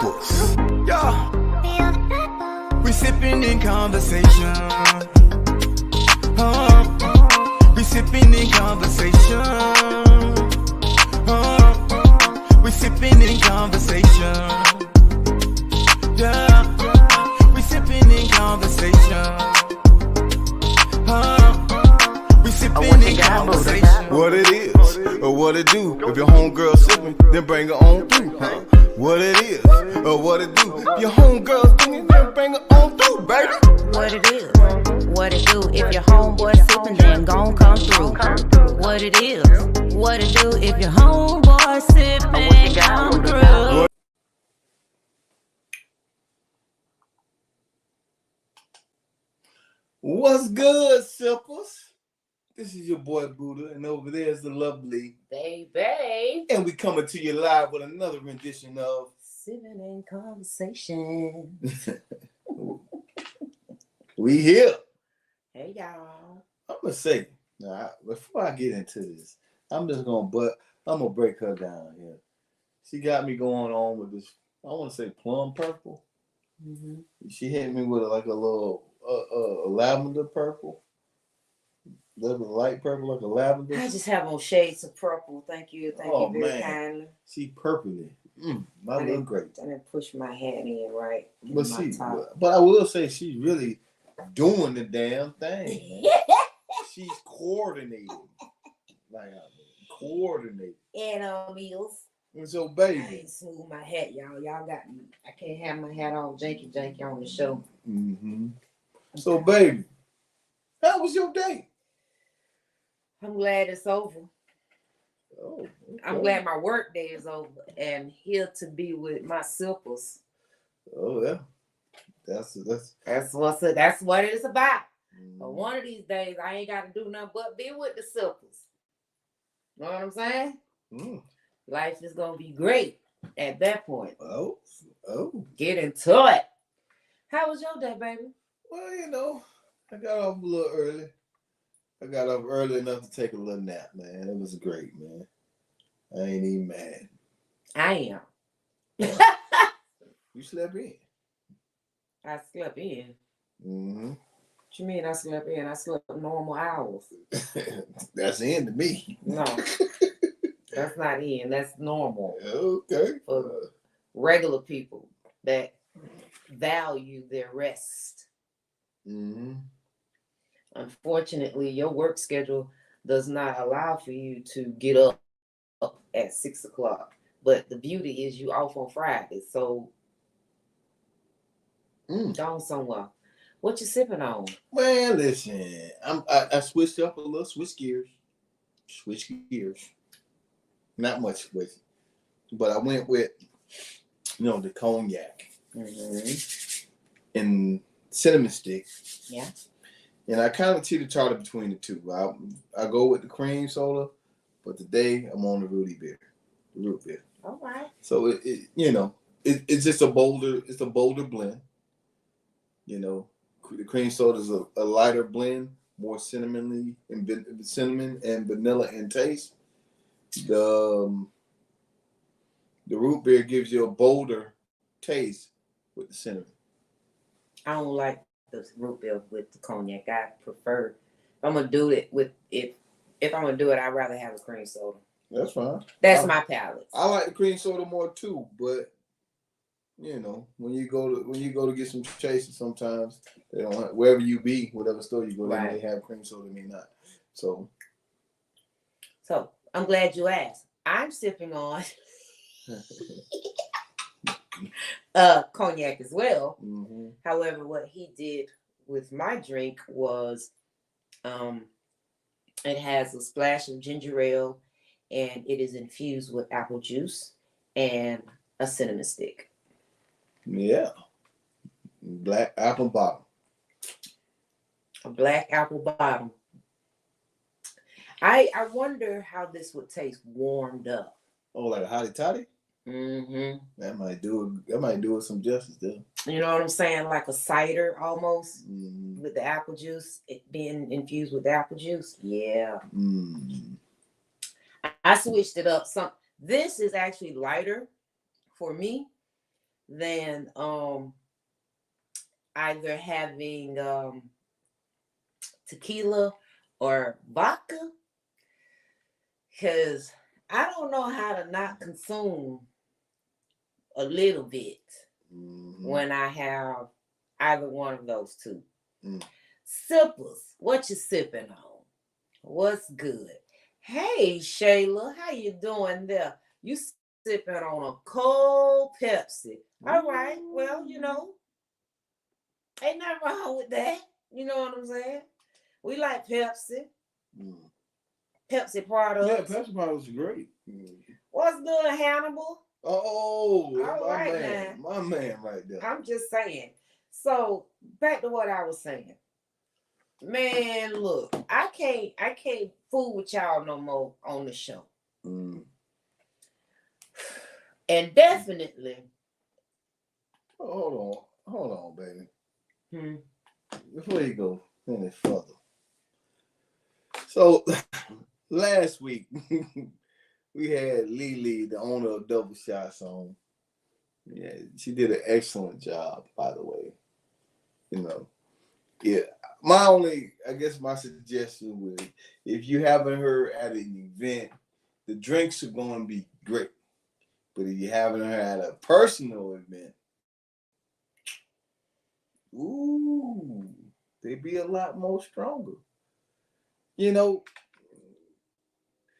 Sippers. Yeah. We sipping in conversation. We sipping in conversation. We sipping in conversation. Yeah. We sipping in conversation. We sipping in conversation. What it is, or what it do. If your homegirl sipping, then bring her on through. What it is, or what it do. If your homegirl singing, then bring her on through, baby. What it is, what it do. If your homeboy sipping, then gon' come through. What it is, what it do. If your homeboy sipping, come through. What's good, sippers? This is your boy Buddha, and over there is the lovely Baby. And we coming to you live with another rendition of Sipping in Conversation. We here. Hey, y'all. I'm gonna say, before I get into this, I'm gonna break her down here. She got me going on with this, I want to say plum purple. Mm-hmm. She hit me with like a little lavender purple. Little light purple, like a lavender. I just have on shades of purple. Thank you very kindly. She purpley. I look great. I didn't push my hat in right. But I will say she's really doing the damn thing. She's coordinating. Coordinating. And meals. And so, baby. I ain't smooth my hat, y'all. Y'all got me. I can't have my hat all janky on the show. Mm-hmm. So, baby, how was your day? I'm glad it's over. Oh, okay. I'm glad my work day is over and here to be with my sippers. Oh yeah, that's what it's about. Mm. But one of these days, I ain't got to do nothing but be with the sippers. Know what I'm saying? Mm. Life is gonna be great at that point. Oh, get into it. How was your day, baby? Well, I got off a little early. I got up early enough to take a little nap, man. It was great, man. I ain't even mad. I am. You slept in? I slept in. Mm-hmm. What you mean I slept in? I slept normal hours. That's in to me. No. That's not in. That's normal. Okay. For regular people that value their rest. Mm-hmm. Unfortunately, your work schedule does not allow for you to get up at 6:00. But the beauty is you off on Friday, so gone somewhere. What you sipping on? Well, listen, I switched up a little, switch gears. Not much with it, but I went with, the cognac and cinnamon stick. Yeah. And I kind of teeter-totter between the two. I go with the cream soda, but today I'm on the root beer. All right. So it's just a bolder blend. The cream soda is a lighter blend, more cinnamon and vanilla in taste. The root beer gives you a bolder taste with the cinnamon. I don't like the root beer with the cognac. I prefer, if I'm gonna do it if I'm gonna do it, I'd rather have a cream soda. That's fine. That's my palate. I like the cream soda more too, but when you go to get some chasers, sometimes they don't have, wherever you be, whatever store you go, they may have cream soda, may not. So I'm glad you asked. I'm sipping on cognac as well. Mm-hmm. However, what he did with my drink was it has a splash of ginger ale and it is infused with apple juice and a cinnamon stick. Yeah. Black apple bottom. A black apple bottom. I wonder how this would taste warmed up. Oh, like a hottie toddy? Mm-hmm. That might do it some justice though. You know what I'm saying? Like a cider almost with the apple juice, it being infused with apple juice. Yeah. I switched it up. This is actually lighter for me than either having tequila or vodka, because I don't know how to not consume a little bit when I have either one of those two. Sippers, what you sipping on? What's good? Hey, Shayla, how you doing there? You sipping on a cold Pepsi. All right, well, you know, ain't nothing wrong with that. You know what I'm saying? We like Pepsi. Pepsi products. Yeah, Pepsi products are great. What's good, Hannibal? Oh, all my right, man. My man right there. I'm just saying. So back to what I was saying. Man, look, I can't fool with y'all no more on the show. And definitely. Hold on, baby. Before you go any further. So last week we had Lily, the owner of Double Shots, on. Yeah, she did an excellent job, by the way. You know, yeah. My suggestion would, if you haven't heard at an event, the drinks are going to be great. But if you haven't heard at a personal event, they be a lot more stronger. You know,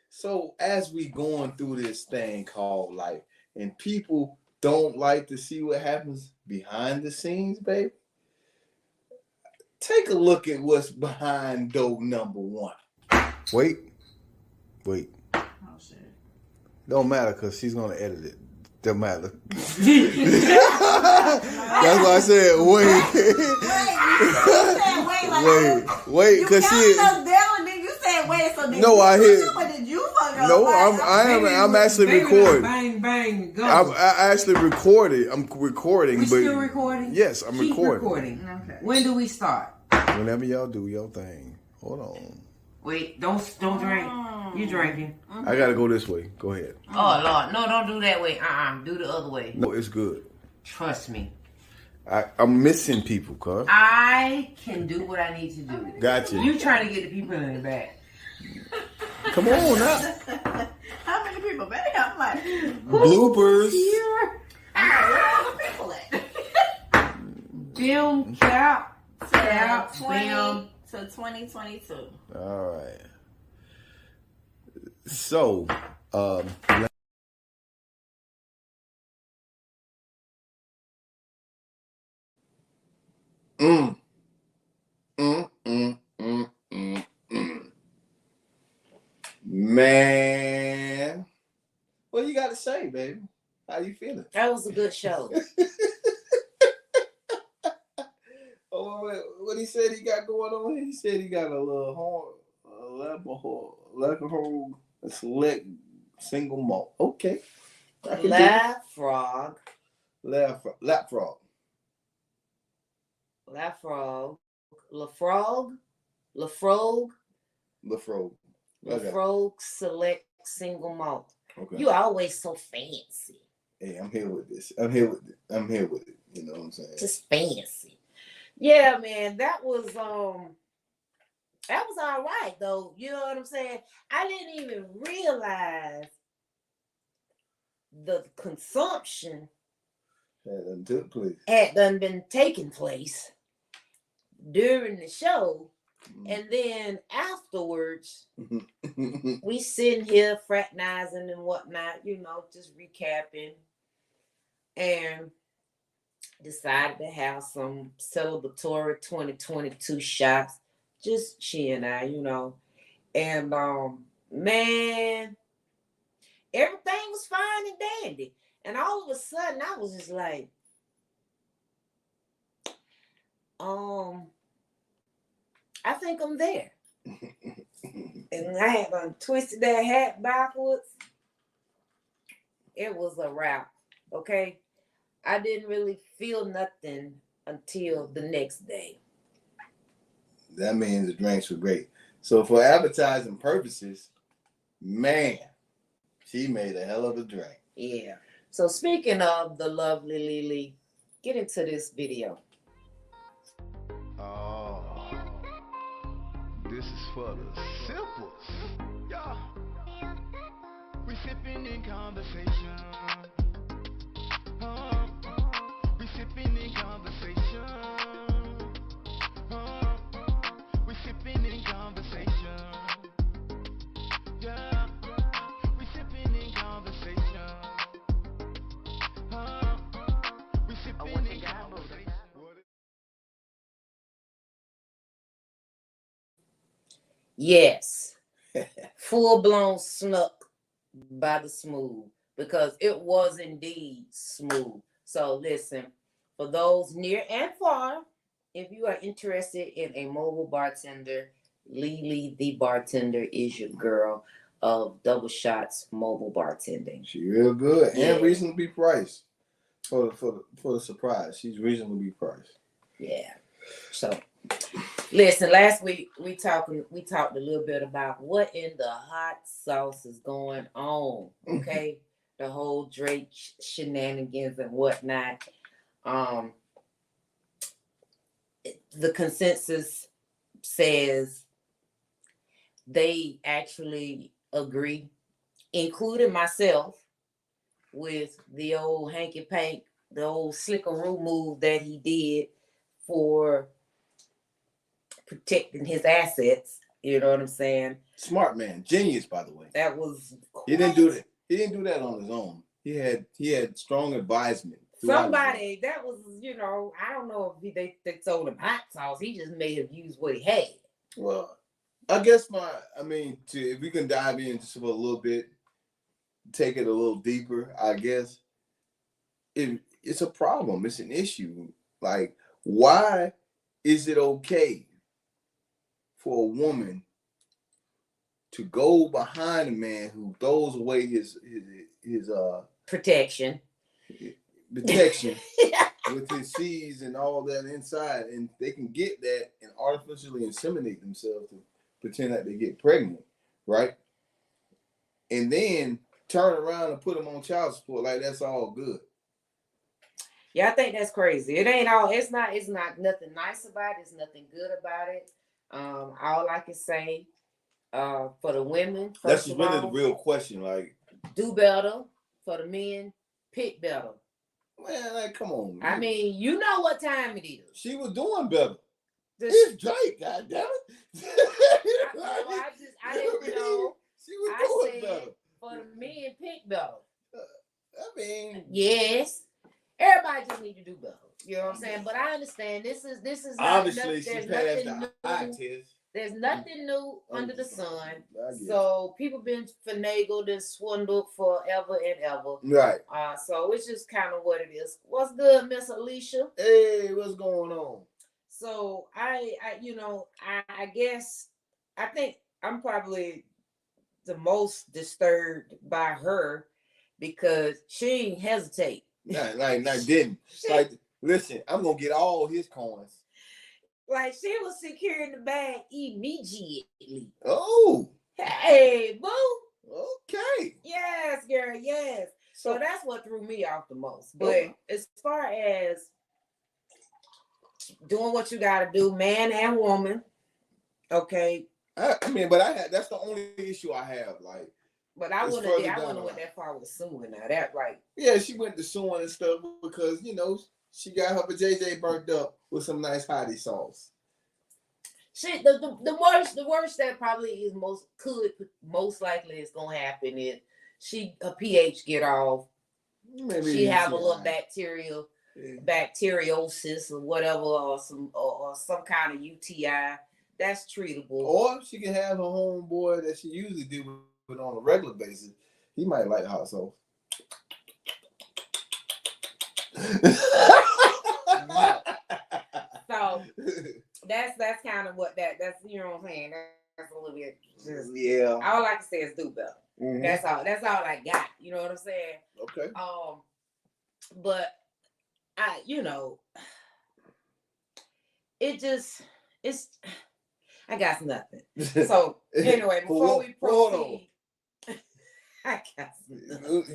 so as we going through this thing called life, and people don't like to see what happens behind the scenes, baby, take a look at what's behind door number one. Wait. Oh, shit. Don't matter, because she's going to edit it. Don't matter. That's why I said wait. Wait, because she. You said wait, so no, I hear. But did you fuck up? No, I'm actually recording. Bang, bang, go. I actually recorded. I'm recording. We still recording? Yes, I'm Keep recording. Okay. When do we start? Whenever y'all do your thing. Hold on. Wait, don't drink. You drinking. I gotta go this way. Go ahead. Oh, Lord. No, don't do that way. Do the other way. No, it's good. Trust me. I'm missing people, cuz. I can do what I need to do. Gotcha. You trying to get the people in the back. Come on now. How many people back? I'm like, bloopers. where are the people at? Film, cap, Tap, film. To 2022. All right. So, Man, what you got to say, baby? How you feeling? That was a good show. Oh, what he said he got going on? He said he got a little horn, alcohol, a select single malt. Okay. Lap frog. Lap frog. Lafrogue select single malt. Okay. You always so fancy. Hey, I'm here with this. I'm here with it. You know what I'm saying? Just fancy. Yeah, man, that was all right though. You know what I'm saying? I didn't even realize the consumption had done been taking place during the show. And then afterwards, we sitting here fraternizing and whatnot, you know, just recapping, and decided to have some celebratory 2022 shots, just she and I, you know. And man, everything was fine and dandy. And all of a sudden, I was just like, I think I'm there. And I had twisted that hat backwards. It was a wrap, okay? I didn't really feel nothing until the next day. That means the drinks were great. So for advertising purposes, man, she made a hell of a drink. Yeah. So speaking of the lovely Lily, get into this video. Oh, this is for the simples. Yeah, we sipping in conversation. We sipping in conversation. We sipping in conversation. Yeah, we sipping in conversation. We sipping in conversation. Yes, full blown snuck by the smooth, because it was indeed smooth. So listen, for those near and far, if you are interested in a mobile bartender, Lily the bartender is your girl of Double Shots Mobile Bartending. She real good Yeah. and reasonably priced for the surprise. She's reasonably priced. Yeah. So listen, last week we talked a little bit about what in the hot sauce is going on. Okay. The whole Drake shenanigans and whatnot. The consensus says they actually agree, including myself, with the old hanky pank, the old slickaroo move that he did for protecting his assets. You know what I'm saying? Smart man, genius, by the way. That was He didn't do that. He didn't do that on his own. He had strong advisement. Somebody that was, I don't know if they told him hot sauce. He just may have used what he had. Well, I guess if we can dive in just for a little bit, take it a little deeper, I guess it's a problem. It's an issue. Like, why is it okay for a woman to go behind a man who throws away his protection with his seeds and all that inside, and they can get that and artificially inseminate themselves to pretend that they get pregnant, right? And then turn around and put them on child support like that's all good. Yeah, I think that's crazy. It ain't all. It's not nothing nice about it. It's nothing good about it. All I can say, for the women, that's really the real question. Like, do better. For the men, pick better. Man, like, come on. Man. I mean, you know what time it is. She was doing better. It's Drake, goddammit. I didn't know. She was doing better. For the men, pick better. Yes. Everybody just need to do better. You know what I'm saying? But I understand this is obviously she passed the eye test. There's nothing new under the sun. So people been finagled and swindled forever and ever. Right. So it's just kind of what it is. What's good, Miss Alicia? Hey, what's going on? So I guess I think I'm probably the most disturbed by her because she ain't hesitate. Listen, I'm gonna get all his coins. Like, she was securing the bag immediately. Oh. Hey, boo. Okay. Yes, girl, yes. So that's what threw me off the most. But as far as doing what you gotta do, man and woman, okay. That's the only issue I have. Like, but I wouldn't have went that far with suing now. That right. Yeah, she went to suing and stuff because, she got her JJ burnt up with some nice hottie sauce. Shit, the worst that probably is most likely is gonna happen is her pH get off. Maybe she have a little bacteriosis or whatever, or some kind of UTI. That's treatable. Or she can have her homeboy that she usually deal with on a regular basis. He might like hot sauce. So that's kind of what that's you know what I'm saying. That's a little bit all I can say is do better. Mm-hmm. That's all I got. You know what I'm saying? Okay. But I got nothing. So anyway, before we proceed, I got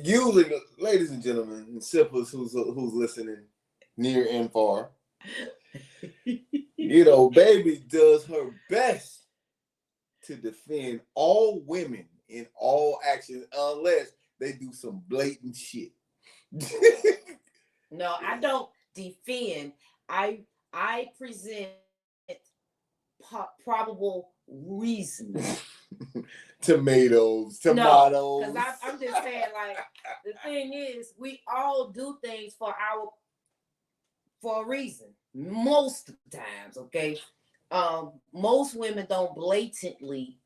Usually, ladies and gentlemen, and sippers who's listening near and far, you know, baby does her best to defend all women in all actions unless they do some blatant shit. No, I don't defend. I present probable reasons. Tomatoes. No, because I'm just saying, like, the thing is, we all do things for a reason. Most times, okay. Most women don't blatantly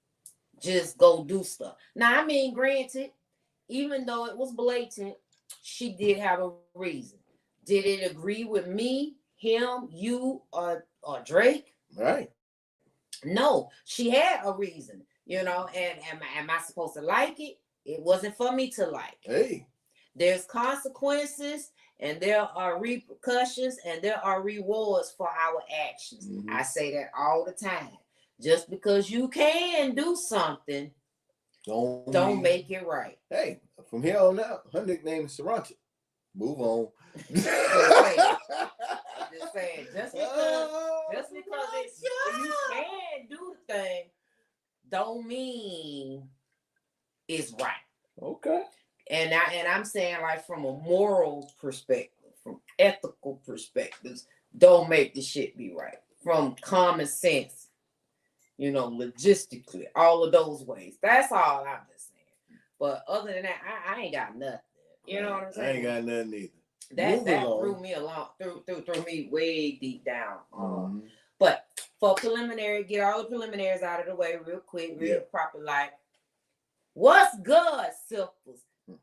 just go do stuff. Now, I mean, granted, even though it was blatant, she did have a reason. Did it agree with me, him, you, or Drake? Right. No, she had a reason, you know, and am I supposed to like it? It wasn't for me to like. Hey. There's consequences and there are repercussions and there are rewards for our actions. Mm-hmm. I say that all the time. Just because you can do something, don't make it right. Hey, from here on out, her nickname is Sriracha. Move on. Just saying, just because you can do the thing, don't mean it's right. Okay. And I'm saying, like, from a moral perspective, from ethical perspectives, don't make the shit be right. From common sense, you know, logistically, all of those ways. That's all I'm just saying. But other than that, I ain't got nothing. You know what I'm saying? I ain't got nothing either. That threw me along, threw me way deep down. But for preliminary, get all the preliminaries out of the way real quick, real proper. Like, what's good, Simples?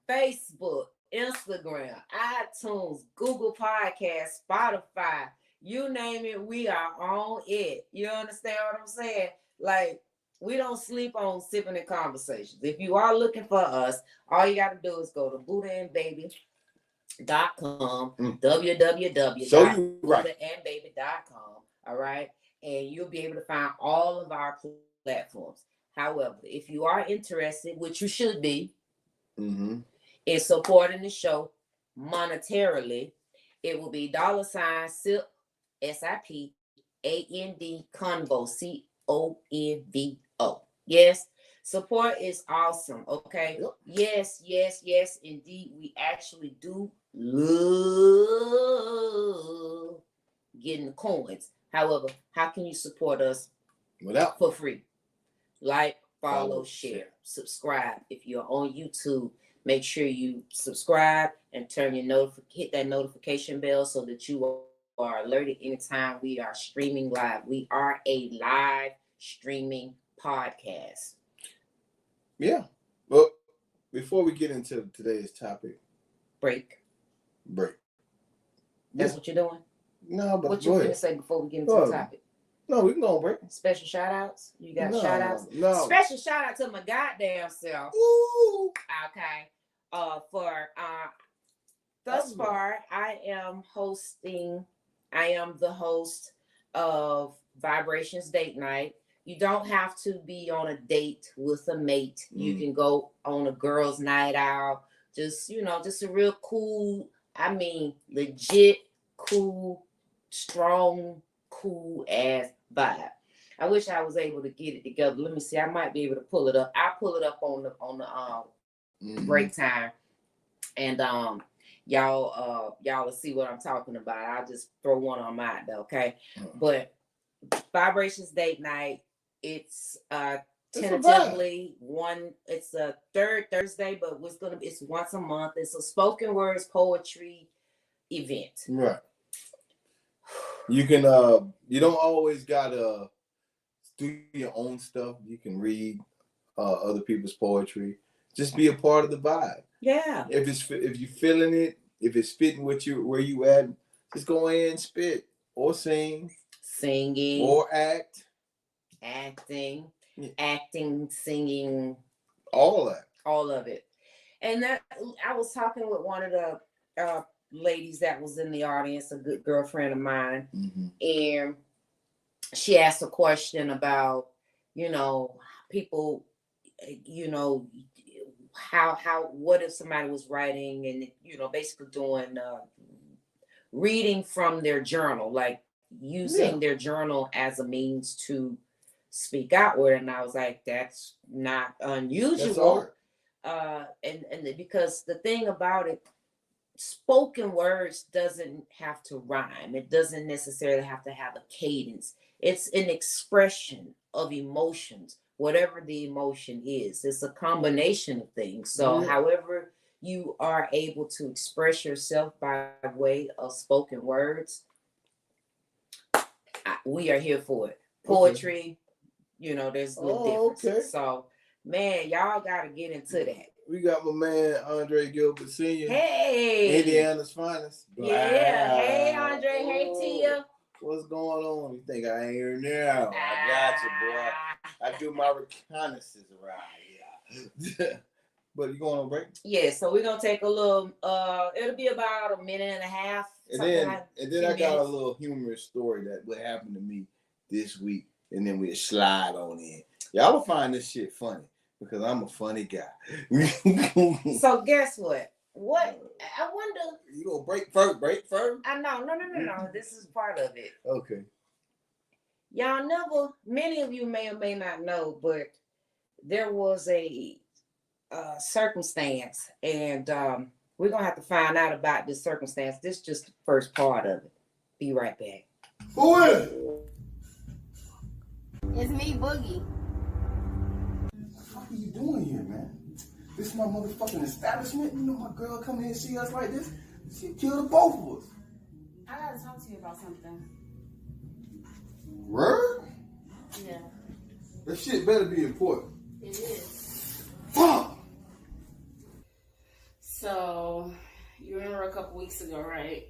Facebook, Instagram, iTunes, Google Podcasts, Spotify, you name it, we are on it. You understand what I'm saying? Like, we don't sleep on sipping and conversations. If you are looking for us, all you got to do is go to BuddhaandBaby.com, www.BuddhaandBaby.com, all right? And you'll be able to find all of our platforms. However, if you are interested, which you should be, in supporting the show monetarily, it will be $SIP, SIP, AND Convo, CONVO. Yes, support is awesome. Okay. Yep. Yes, indeed. We actually do love getting the coins. However, how can you support us for free? Like, follow, share, subscribe. If you're on YouTube, make sure you subscribe and turn your hit that notification bell so that you are alerted anytime we are streaming live. We are a live streaming podcast. Yeah. Well, before we get into today's topic, break. That's what you're doing? No, but what you going to say before we get into the topic? No, we can go on break. Special shout outs? You got shout outs? No. Special shout out to my goddamn self. Ooh. Okay. Thus far, I am the host of Vibrations Date Night. You don't have to be on a date with a mate. You can go on a girls' night out. Just a real cool, legit cool, strong, cool ass vibe. I wish I was able to get it together. Let me see. I might be able to pull it up. I'll pull it up on the break time, and y'all will see what I'm talking about. I'll just throw one on mine though, okay? But Vibrations Date Night, it's tentatively it's a third Thursday, but it's once a month. It's a spoken words poetry event. Right. You can you don't always gotta do your own stuff. You can read other people's poetry. Just be a part of the vibe. Yeah. If you're feeling it, if it's fitting with you where you at, just go in and spit or singing or acting, singing, all of it. And that I was talking with one of the ladies that was in the audience, a good girlfriend of mine, and she asked a question about, people, what if somebody was writing and basically doing reading from their journal, like using their journal as a means to speak outward. And I was like, that's not unusual. And because the thing about it, spoken words doesn't have to rhyme. It doesn't necessarily have to have a cadence. It's an expression of emotions, whatever the emotion is. It's a combination of things. So however you are able to express yourself by way of spoken words, we are here for it. Poetry, there's a little difference. Okay. So, man, y'all got to get into that. We got my man Andre Gilbert Sr. Hey, Indiana's finest. Yeah. Hey, Andre. Hey, Tia. What's going on? You think I ain't here now? I got you, boy. I do my reconnaissance around here. But you going on break? Yeah, so we're gonna take a little. It'll be about a minute and a half. And then I got a little humorous story that what happened to me this week, and then we'll slide on in. Y'all will find this shit funny because I'm a funny guy. So guess what? What I wonder. You gonna break first? I know. No. This is part of it. Okay. Y'all never. Many of you may or may not know, but there was a circumstance, and we're gonna have to find out about this circumstance. This is just the first part of it. Be right back. Who is it? It's me, Boogie. What the fuck are you doing here, man? This is my motherfucking establishment. You know my girl come in and see us like this, she'd kill the both of us. I gotta talk to you about something. Word? Yeah, That shit better be important. it is. Fuck! So, you remember a couple weeks ago, right?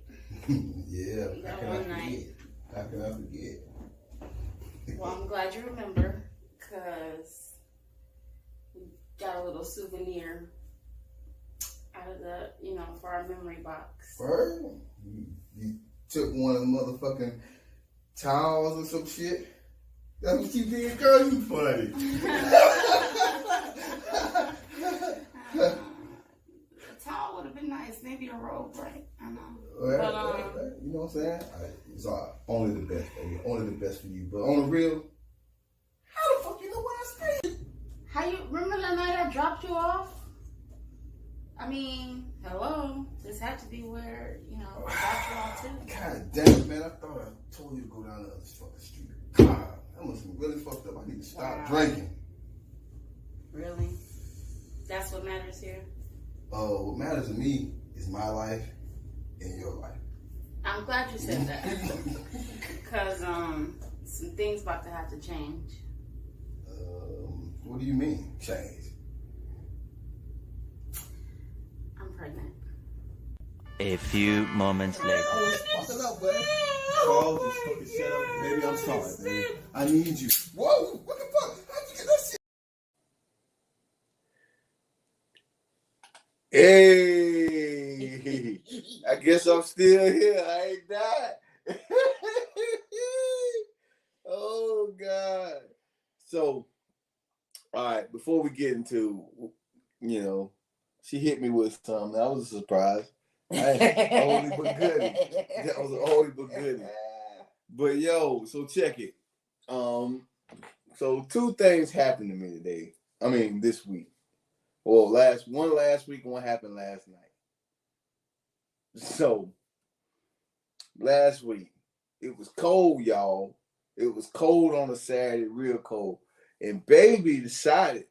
Yeah, how That can I one night. forget? How can I forget? Well, I'm glad you remember, because we got a little souvenir out of the, for our memory box. Word? You took one of the motherfucking towels or some shit? That's what you did, girl? You funny. A towel would have been nice. Maybe a robe, right? I know. Right. You know what I'm saying? It's only the best, baby. Only the best for you. But on the real, how the fuck you know where I stay? How you remember that night I dropped you off? I mean, hello. This had to be where, I dropped you off too. God damn it, man. I thought I told you to go down the other fucking street. God, that must be really fucked up. I need to stop drinking. Really? That's what matters here? What matters to me is my life and your life. I'm glad you said that. Because some things about to have to change. What do you mean, change? I'm pregnant. A few moments later. Fucking up, buddy. Carl, just fucking shut up. Baby, I'm sorry, baby. I need you. Whoa, what the fuck? How'd you get that shit? Hey, I guess I'm still here. I ain't died. Oh, God. So, all right, before we get into, she hit me with something. That was a surprise. Only but goodie. That was an only but goodie. But, so check it. So two things happened to me today. This week. Well, last week and what happened last night. So, last week, it was cold, y'all. It was cold on a Saturday, real cold. And baby decided,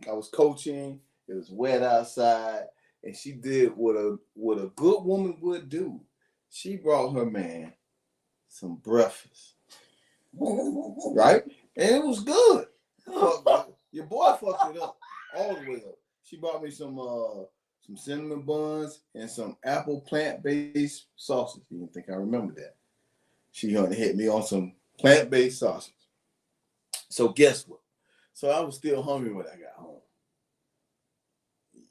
I was coaching, it was wet outside, and she did what a good woman would do. She brought her man some breakfast. Right? And it was good. Your boy fucked it up all the way up. She brought me some cinnamon buns and some apple plant-based sausage. You didn't think I remember that. She hit me on some plant-based sausage. So guess what? So I was still hungry when I got home.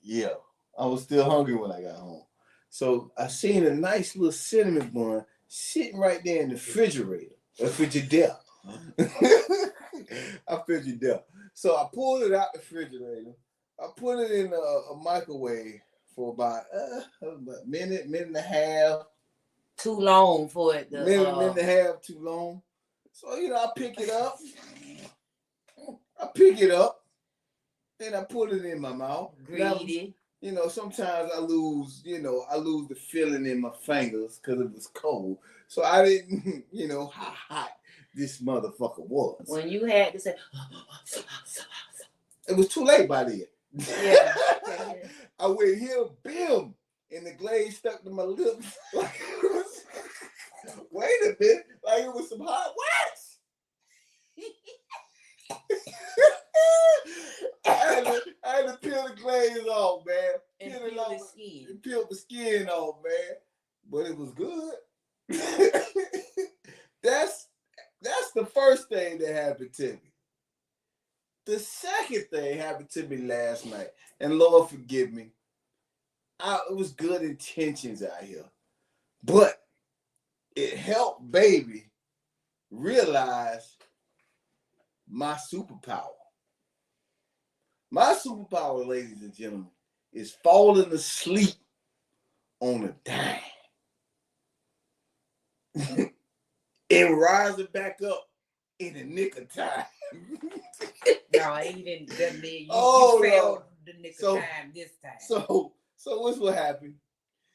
Yeah, I was still hungry when I got home. So I seen a nice little cinnamon bun sitting right there in the refrigerator. I figured out. So I pulled it out the refrigerator. I put it in a microwave for about a minute and a half. Too long for it. Minute and a half too long. So, you know, I pick it up. Then I put it in my mouth. Greedy. You know, sometimes I lose the feeling in my fingers because it was cold. So I didn't, how hot this motherfucker was. When you had to say, it was too late by then. Yeah. I went here, bim, and the glaze stuck to my lips. Like it was, wait a minute, like it was some hot wax. I had to peel the glaze off, man. And peel the skin. And peel the skin off, man. But it was good. That's the first thing that happened to me. The second thing happened to me last night. And Lord forgive me. It was good intentions out here. But it helped baby realize my superpower. My superpower, ladies and gentlemen, is falling asleep on a dime and rising back up in the nick of time. No, he didn't. That mean you failed the nick of time this time. So what's what happened?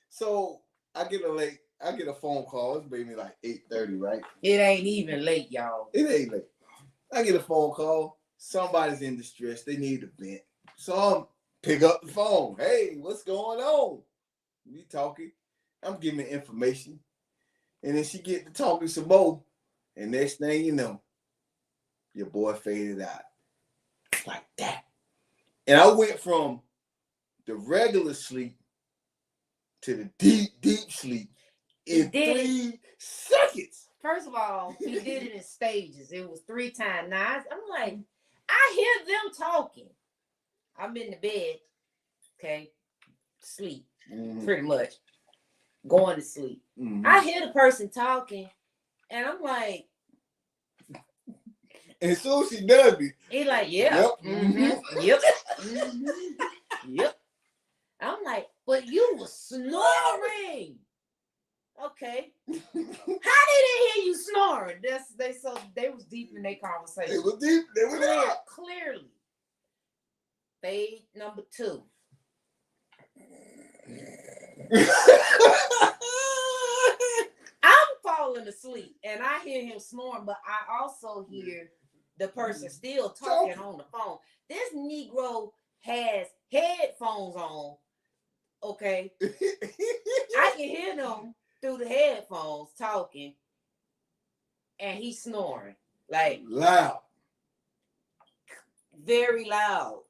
So I get a phone call. It's maybe like 8:30, right? It ain't even late, y'all. It ain't late. I get a phone call. Somebody's in distress. They need a vent. So I'm pick up the phone. Hey, what's going on? We talking. I'm giving her information. And then she get to talking some more. And next thing you know, your boy faded out. Like that. And I went from the regular sleep to the deep, deep sleep in 3 seconds. First of all, he did it in stages. It was 3 times. Now, I'm like, I hear them talking. I'm in the bed, okay, sleep, pretty much, going to sleep. Mm-hmm. I hear the person talking, and I'm like, and as soon as she does me, he like, yeah, yep, mm-hmm. Yep, mm-hmm. Yep. I'm like, but you were snoring. Okay. How did they hear you snoring? They was deep in their conversation. They were deep. They were there. Clearly. Fade number 2. I'm falling asleep and I hear him snoring, but I also hear the person still talking on the phone. This Negro has headphones on. Okay. I can hear them through the headphones talking, and he's snoring like loud, very loud.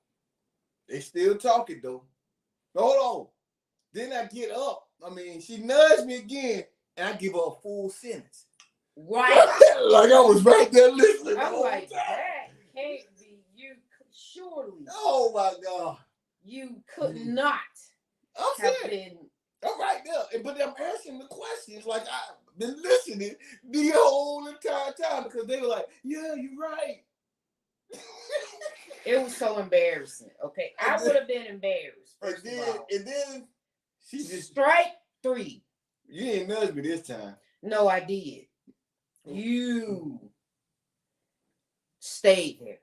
They still talking though. Hold on. Then I get up. I mean, she nudged me again, and I give her a full sentence. Right. Like I was right there listening. I'm like, that can't be you. Surely. Oh my God. You could not. I'm saying. I'm right there, but I'm asking the questions like I've been listening the whole entire time because they were like, "Yeah, you're right." It was so embarrassing. Okay, I would have been embarrassed. And then she just strike 3. You didn't nudge me this time. No, I did. You stayed there.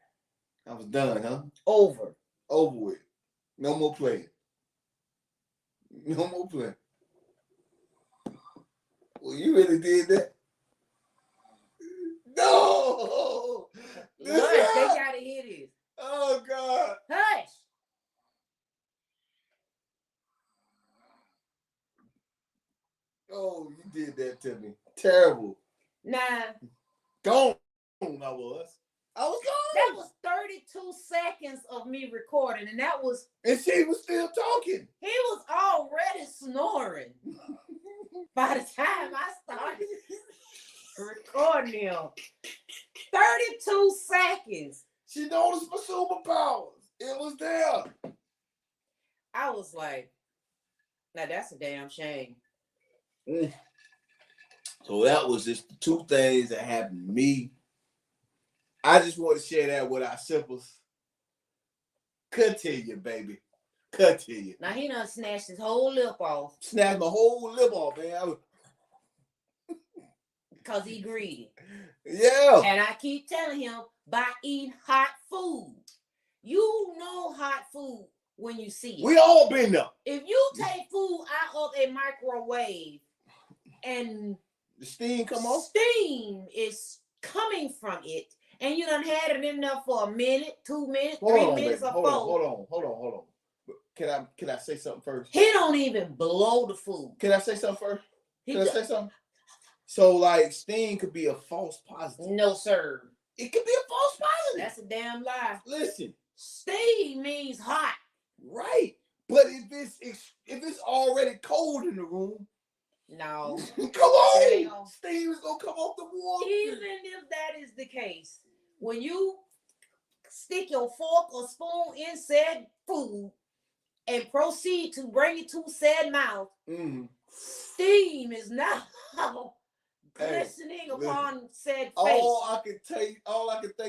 I was done, huh? Over with. No more playing. No more playing. Well, you really did that. No! Look, they gotta hear this. Oh, God. Hush! Oh, you did that to me. Terrible. Nah. Gone. I was gone. That was 32 seconds of me recording, and that was... And she was still talking. He was already snoring by the time I started recording him. 32 seconds. She noticed my superpowers. It was there. I was like, now that's a damn shame. So that was just the 2 things that happened to me. I just want to share that with our sippers. Cut to you, baby. Cut to you. Now he done snatched his whole lip off Snatched my whole lip off, man. because he greedy. Yeah. And I keep telling him, by eating hot food. You know hot food when you see it. We all been there. If you take food out of a microwave and the steam come off, steam is coming from it, and you done had it in there for a minute, 2 minutes, hold 3 on, minutes, baby. or 4. Hold on. Can I say something first? He don't even blow the food. Can I say something first? He Can I say something? So like steam could be a false positive. No, sir. It could be a false positive. That's a damn lie. Listen. Steam means hot. Right. But if it's already cold in the room, no. Come on. Steam is gonna come off the wall. Even if that is the case, when you stick your fork or spoon in said food and proceed to bring it to said mouth, steam is now glistening upon said face. All I can think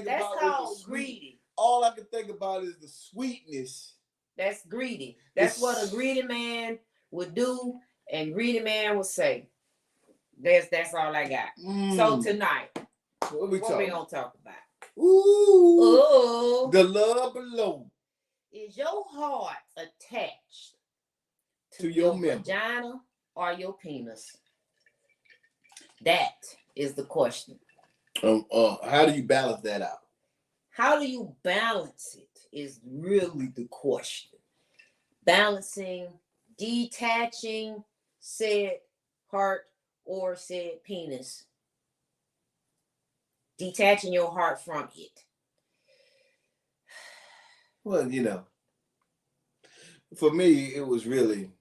That's about called is the greedy. All I can think about is the sweetness. That's greedy. That's what a greedy man would do, and greedy man would say. That's all I got. So tonight, what we gonna talk about? Ooh, the love below. Is your heart attached to your vagina or your penis? That is the question. How do you balance that out? How do you balance it is really the question. Balancing, detaching said heart or said penis. Detaching your heart from it. Well, for me, it was really,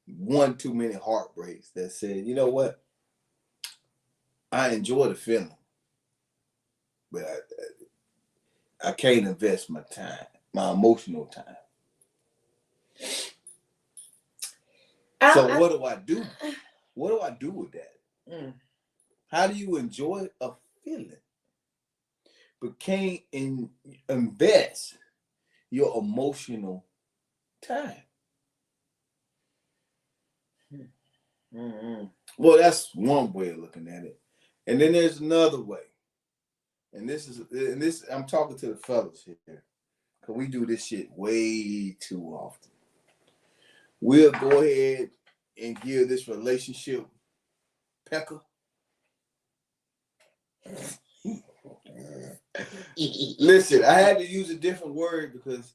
one too many heartbreaks that said, you know what? I enjoy the feeling, but I can't invest my time, my emotional time. So what do I do? What do I do with that? How do you enjoy a feeling, but can't invest your emotional time? Well, that's one way of looking at it. And then there's another way. And this I'm talking to the fellas here. Cause we do this shit way too often. We'll go ahead and give this relationship pecker. Listen, I had to use a different word because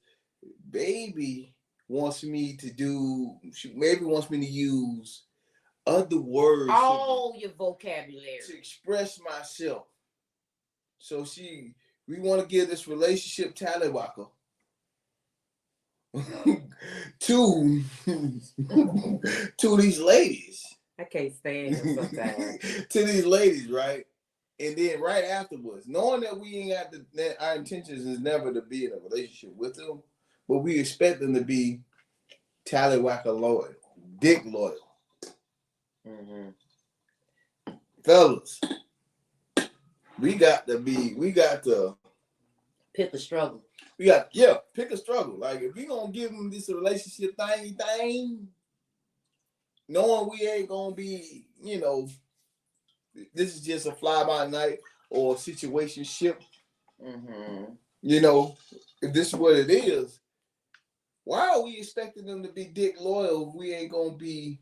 baby wants me to use other words. All your vocabulary. To express myself. So we want to give this relationship tallywhacker to these ladies. I can't stand them sometimes. To these ladies, right? And then right afterwards, knowing that we ain't got that our intentions is never to be in a relationship with them, but we expect them to be tallywhacker loyal, dick loyal. Fellas, we got to pick a struggle. Pick a struggle. Like if we gonna give them this relationship thing, knowing we ain't gonna be, this is just a fly by night or situationship. If this is what it is, why are we expecting them to be dick loyal if we ain't gonna be,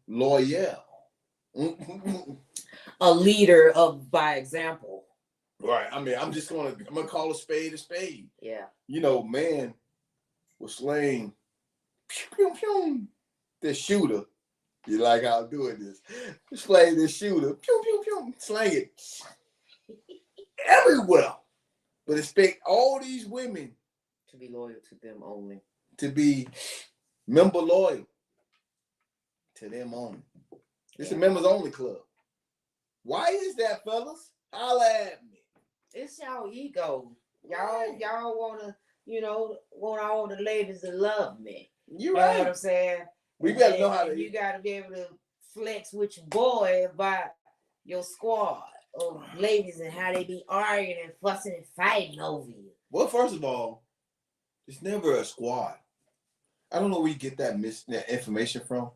loyal? A leader by example. Right. I mean, I'm gonna call a spade a spade. Yeah. Man was slaying the shooter. You like how I'm doing this? Slaying the shooter. Slang it everywhere. But expect all these women to be loyal to them only. To be member loyal to them only. It's a members only club. Why is that, fellas? Holla at me. It's y'all ego. Y'all wanna, want all the ladies to love me. You right. Know what I'm saying? We gotta know how to. You gotta be able to flex with your boy about your squad. of ladies and how they be arguing and fussing and fighting over you. Well, first of all, it's never a squad. I don't know where you get that information from.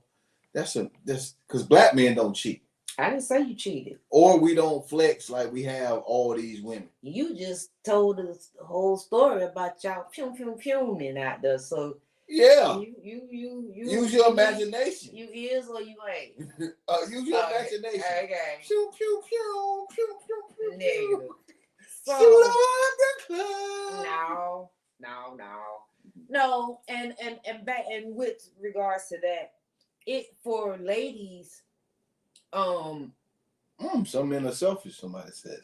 That's because black men don't cheat. I didn't say you cheated. Or we don't flex like we have all these women. You just told us the whole story about y'all fuming out there. So yeah, you use your imagination. You is or you ain't. Use your imagination. Okay. Pew pew pew pew pew pew. Negative. So no, and back and with regards to that, it for ladies, some men are selfish. Somebody said.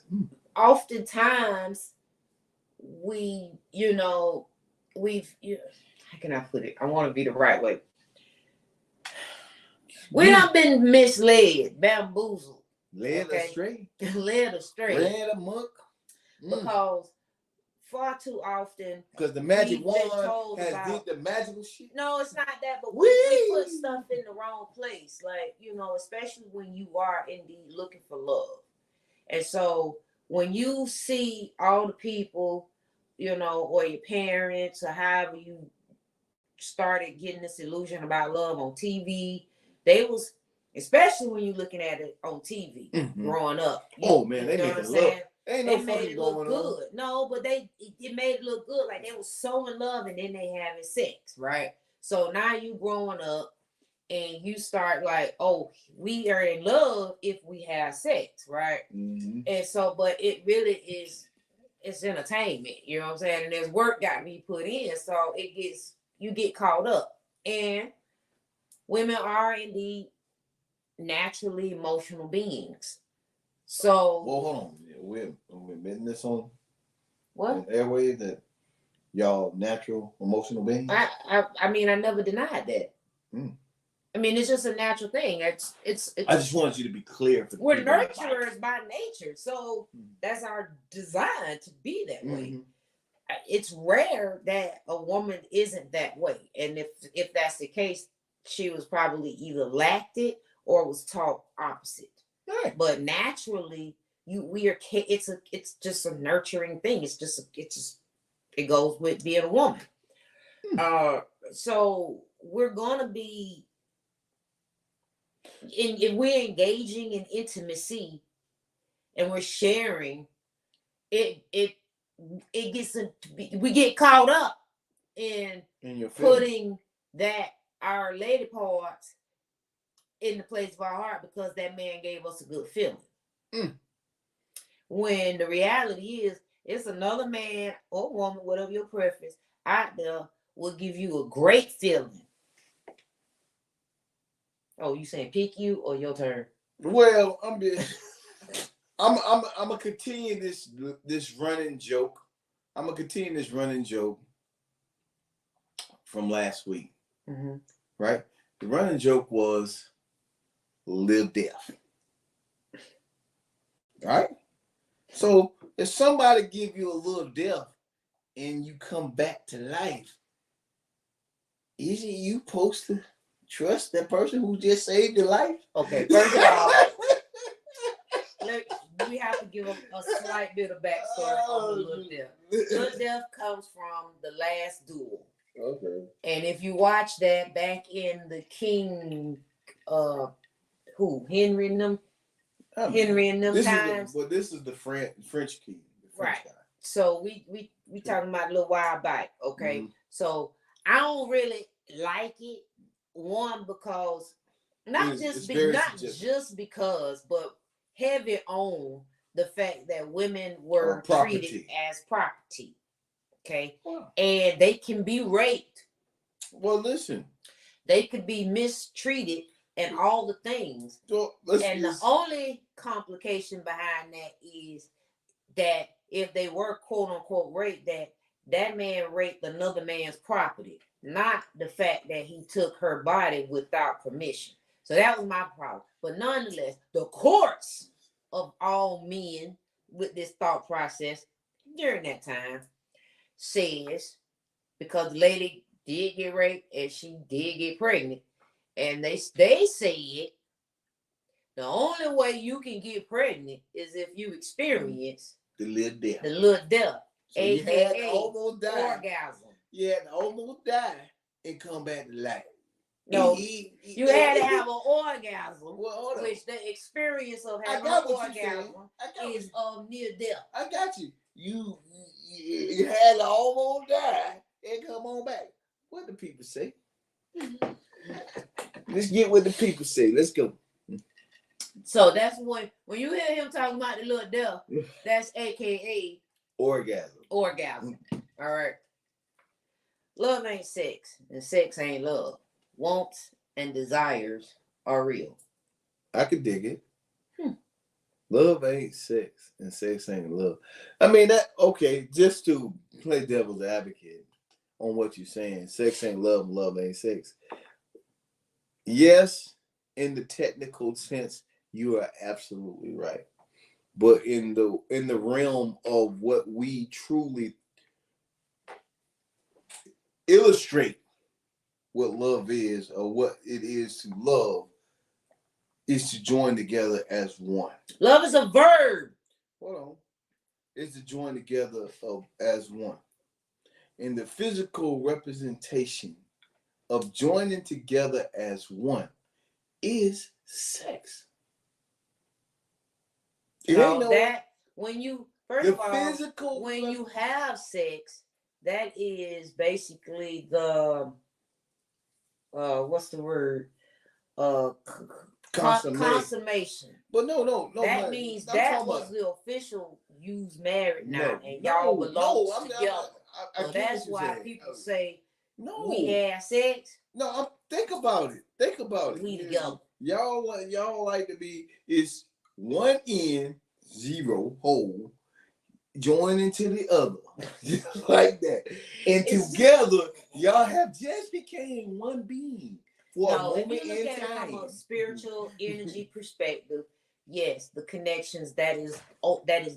Oftentimes, how can I put it? I want to be the right way. We done been misled, bamboozled, led astray, led amok. Because far too often, because the magic wand did the magical shit. No, it's not that, but we put stuff in the wrong place. Like, especially when you are indeed looking for love. And so when you see all the people, or your parents or however you started getting this illusion about love on TV, especially when you're looking at it on TV growing up. They made it look. Ain't no made it look good. On. No, but it made it look good. Like they was so in love and then they having sex, right? So now you growing up and you start like, oh, we are in love if we have sex, right? Mm-hmm. And so, but it really is, it's entertainment, you know what I'm saying? And there's work got to be put in, so you get caught up. And women are indeed naturally emotional beings. So, well, hold on. We're admitting this on what airways that y'all natural emotional beings. I mean, I never denied that. I mean, it's just a natural thing. It's I just wanted you to be clear. We're nurturers by nature, so that's our design to be that way. It's rare that a woman isn't that way, and if that's the case, she was probably either lacked it or was taught opposite. Right. But naturally, it's just a nurturing thing. It goes with being a woman. So we're gonna be, if we're engaging in intimacy and we're sharing, we get caught up in putting that our lady parts in the place of our heart because that man gave us a good feeling. When the reality is, it's another man or woman, whatever your preference, out there will give you a great feeling. Oh, you saying pick you or your turn? Well, I'm gonna continue this running joke. I'm gonna continue this running joke from last week. Right? The running joke was live death. Right? So if somebody give you a little death and you come back to life, isn't you supposed to trust that person who just saved your life? Okay, first of all, we have to give a slight bit of backstory on the little death. Little death comes from The Last Duel. Okay. And if you watch that back in the King, Henry and them times. But this is the French king. Right. Guy. So we talking about a little while back. Okay. So I don't really like it. One, because not just because, but heavy on the fact that women were treated as property. Okay. Wow. And they can be raped. Well, listen. They could be mistreated and all the things. So, the only complication behind that is that if they were quote unquote raped, that man raped another man's property, not the fact that he took her body without permission. So that was my problem. But nonetheless, the courts of all men with this thought process during that time says, because the lady did get raped and she did get pregnant, and they said The only way you can get pregnant is if you experience the little death. the little death, So you had to aka almost die. orgasm. You had to almost die and come back to life. No, you had to have an orgasm, Well, which the experience of I having got an what you're saying. orgasm I got is near death. I got you. You had to almost die and come on back. What do people say? Let's get what the people say. Let's go. So that's when you hear him talking about the little death, that's aka Orgasm. orgasm. All right. Love ain't sex, and sex ain't love. Wants and desires are real. I could dig it. Love ain't sex, and sex ain't love. I mean, that, okay, just to play devil's advocate on what you're saying, sex ain't love, love ain't sex. Yes, in the technical sense, you are absolutely right. But in the realm of what we truly illustrate what love is, or what it is to love, is to join together as one. Love is a verb. Hold on. Is to join together as one. And the physical representation of joining together as one is sex. When you when you have sex, that is basically the what's the word? Consummation. But no. That means that was the official use married now, and y'all belong together. So that's why people say we had sex. No, think about it. Think about it. We together. Y'all like to be is one end, zero hole, joining to the other, just like that, and together y'all have just became one being. No, if you look at it from a spiritual energy perspective, yes, the connections that is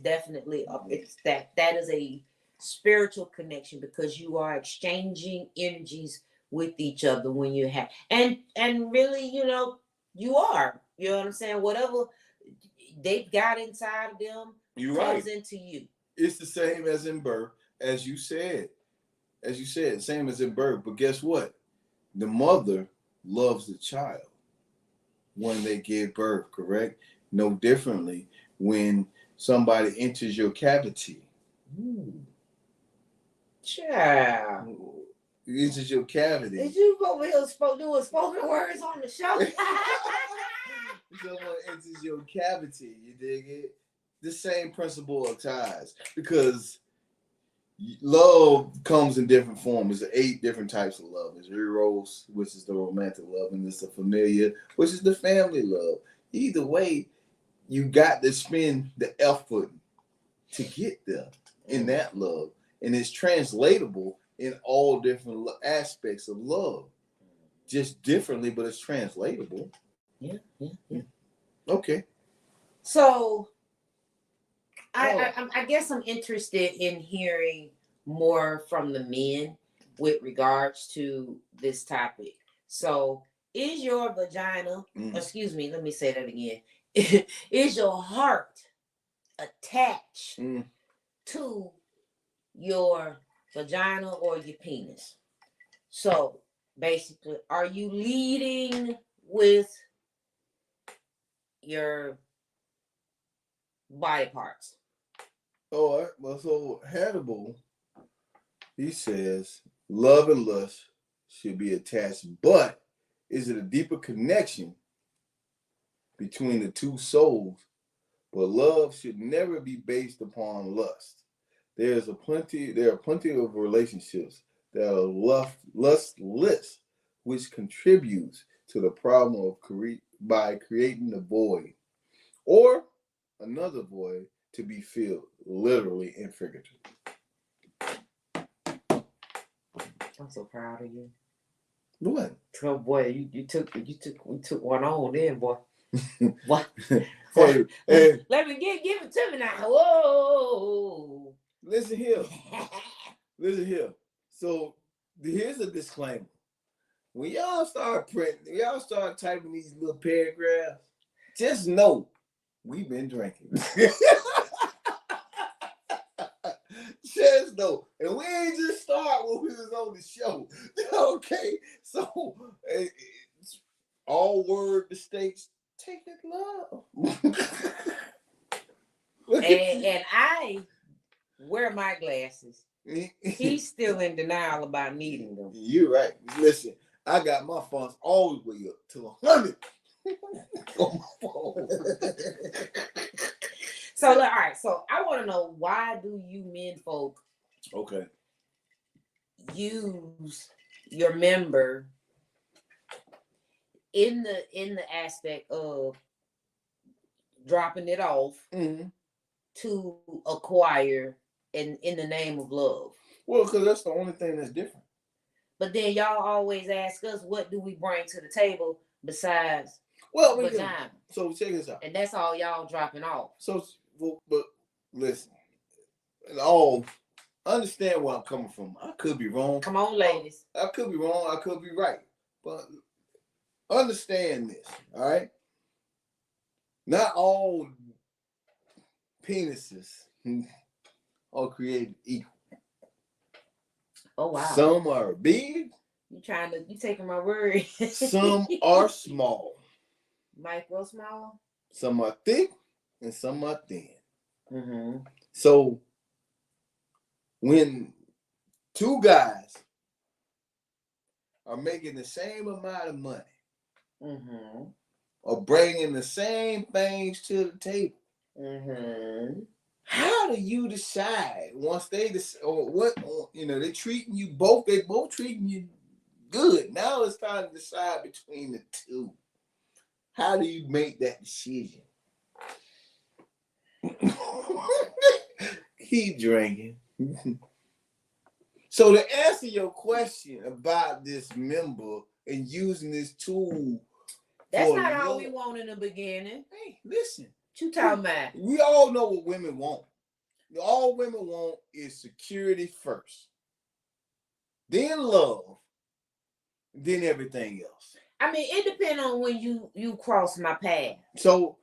definitely that is a spiritual connection, because you are exchanging energies with each other when you have and really, you know what I'm saying, whatever they've got inside of them comes into you. It's the same as in birth, as you said, same as in birth. But guess what? The mother loves the child when they give birth, correct? No differently when somebody enters your cavity. Child. Enters your cavity. Did you go over here doing spoken words on the show? Someone enters your cavity, you dig it? The same principle applies, because love comes in different forms. There's 8 different types of love. There's eros, which is the romantic love, and there's the familiar, which is the family love. Either way, you got to spend the effort to get there in that love. And it's translatable in all different aspects of love. Just differently, but it's translatable. Yeah. Okay. So I guess I'm interested in hearing more from the men with regards to this topic. So, is your vagina, excuse me, let me say that again. Is your heart attached to your vagina or your penis? So, basically, are you leading with your body parts? All right. Well, so Hannibal, he says love and lust should be attached, but is it a deeper connection between the two souls? But love should never be based upon lust. There are plenty of relationships that are lustless, which contributes to the problem of by creating a void, or another void to be filled, literally and figuratively. I'm so proud of you. What? Oh boy, we took one on there, boy. What? Hey. Let me give it to me now. Whoa. Listen here. So here's a disclaimer. When y'all start typing these little paragraphs, just know we've been drinking. Just know. And we ain't just start when we was on the show. Okay? So, all word mistakes, take it love. And I wear my glasses. He's still in denial about needing them. You're right. Listen, I got my funds all the way up to 100 on my phone. So, all right. So, I want to know, why do you men folk use your member in the aspect of dropping it off to acquire in the name of love? Well, because that's the only thing that's different. But then y'all always ask us, what do we bring to the table besides vagina? So check this out. And that's all y'all dropping off. So, but listen, and all understand where I'm coming from. I could be wrong. Come on, ladies. I could be wrong. I could be right. But understand this, all right? Not all penises are created equal. Oh wow. Some are big. You taking my word. Some are small. Micro small. Some are thick and some are thin. Mm-hmm. So when two guys are making the same amount of money, or bringing the same things to the table, how do you decide once they they're treating you both? They both treating you good. Now it's time to decide between the two. How do you make that decision? Keep drinking. So to answer your question about this member and using this tool, that's not all we want in the beginning. Hey, listen. What you talking about? We all know what women want. All women want is security first, then love, then everything else. I mean, it depends on when you cross my path. So,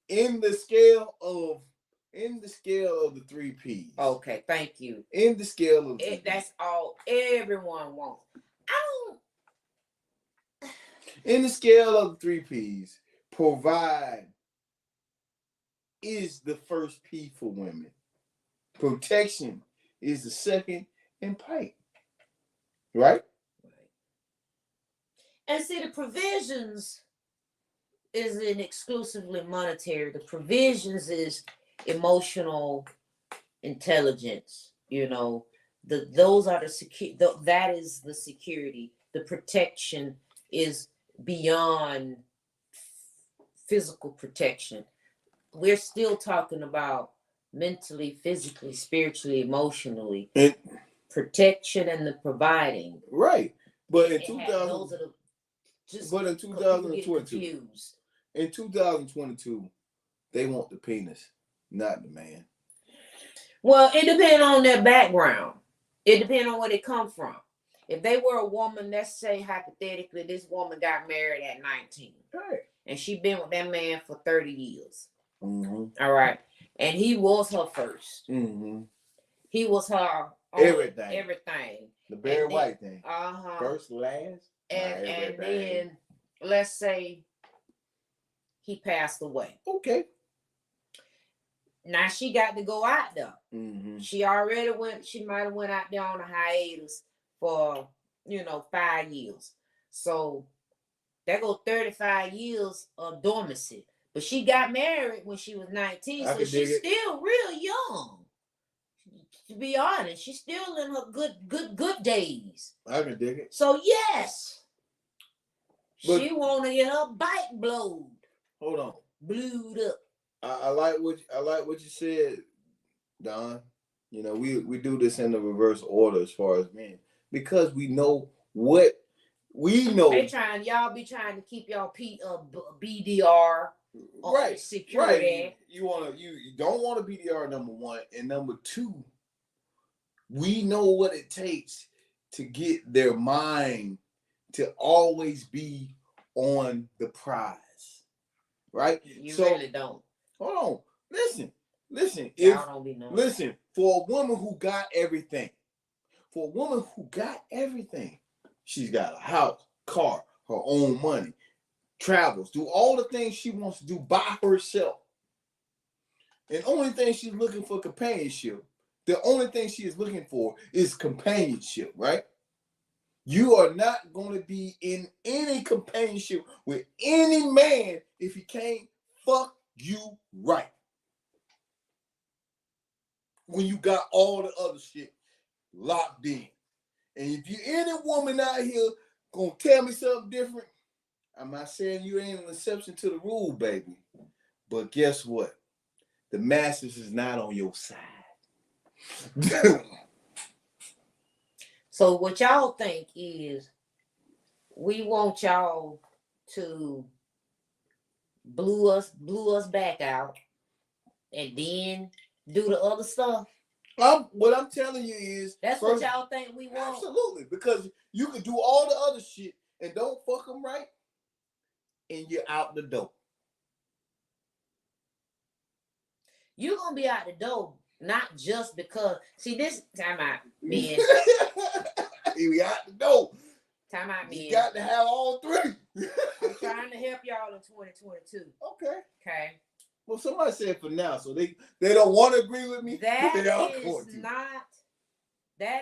in the scale of the 3 P's. Okay, thank you. In the scale of that's all everyone wants. In the scale of the 3 P's, provide is the first P for women. Protection is the second, and pipe. Right? And see, the provisions isn't exclusively monetary. The provisions is emotional intelligence. Those are that is the security. The protection is beyond physical protection. We're still talking about mentally, physically, spiritually, emotionally. Protection and the providing. Right. But in 2022, they want the penis, not the man. Well, it depends on their background. It depends on where they come from. If they were a woman, let's say hypothetically, this woman got married at 19. Right. And she been with that man for 30 years. All right. And he was her first. He was her everything. The Barry White thing. First, last. And then let's say he passed away. Okay. Now she got to go out there. She might have went out there on a hiatus for 5 years. So that goes 35 years of dormancy. But she got married when she was 19, so she's still real young. To be honest, she's still in her good days. I can dig it. So yes, she want to get her bike blowed. Hold on. Blued up. I like what you said, Don. We do this in the reverse order as far as men, because we know what we know. Y'all be trying to keep y'all BDR. Right. Security. Right. You don't want a BDR, number one, and number two, we know what it takes to get their mind to always be on the prize. right? You So, really don't. hold on. Listen. Y'all don't be knowing. Listen, for a woman who got everything, she's got a house, car, her own money, travels, do all the things she wants to do by herself. And the only thing she's looking for companionship, the only thing she is looking for is companionship, right? You are not going to be in any companionship with any man if he can't fuck you right. When you got all the other shit locked in. And if you any woman out here gonna tell me something different, I'm not saying you ain't an exception to the rule, baby. But guess what? The masses is not on your side. So what y'all think is we want y'all to blew us back out and then do the other stuff. What I'm telling you is that's first, what y'all think we want. Absolutely, because you can do all the other shit and don't fuck them right, and you're out the door. You're gonna be out the door, not just because. See, this time out, man. We out the door. Time out, man. You got to have all three. I'm trying to help y'all in 2022. Okay. Well, somebody said for now, so they don't want to agree with me. That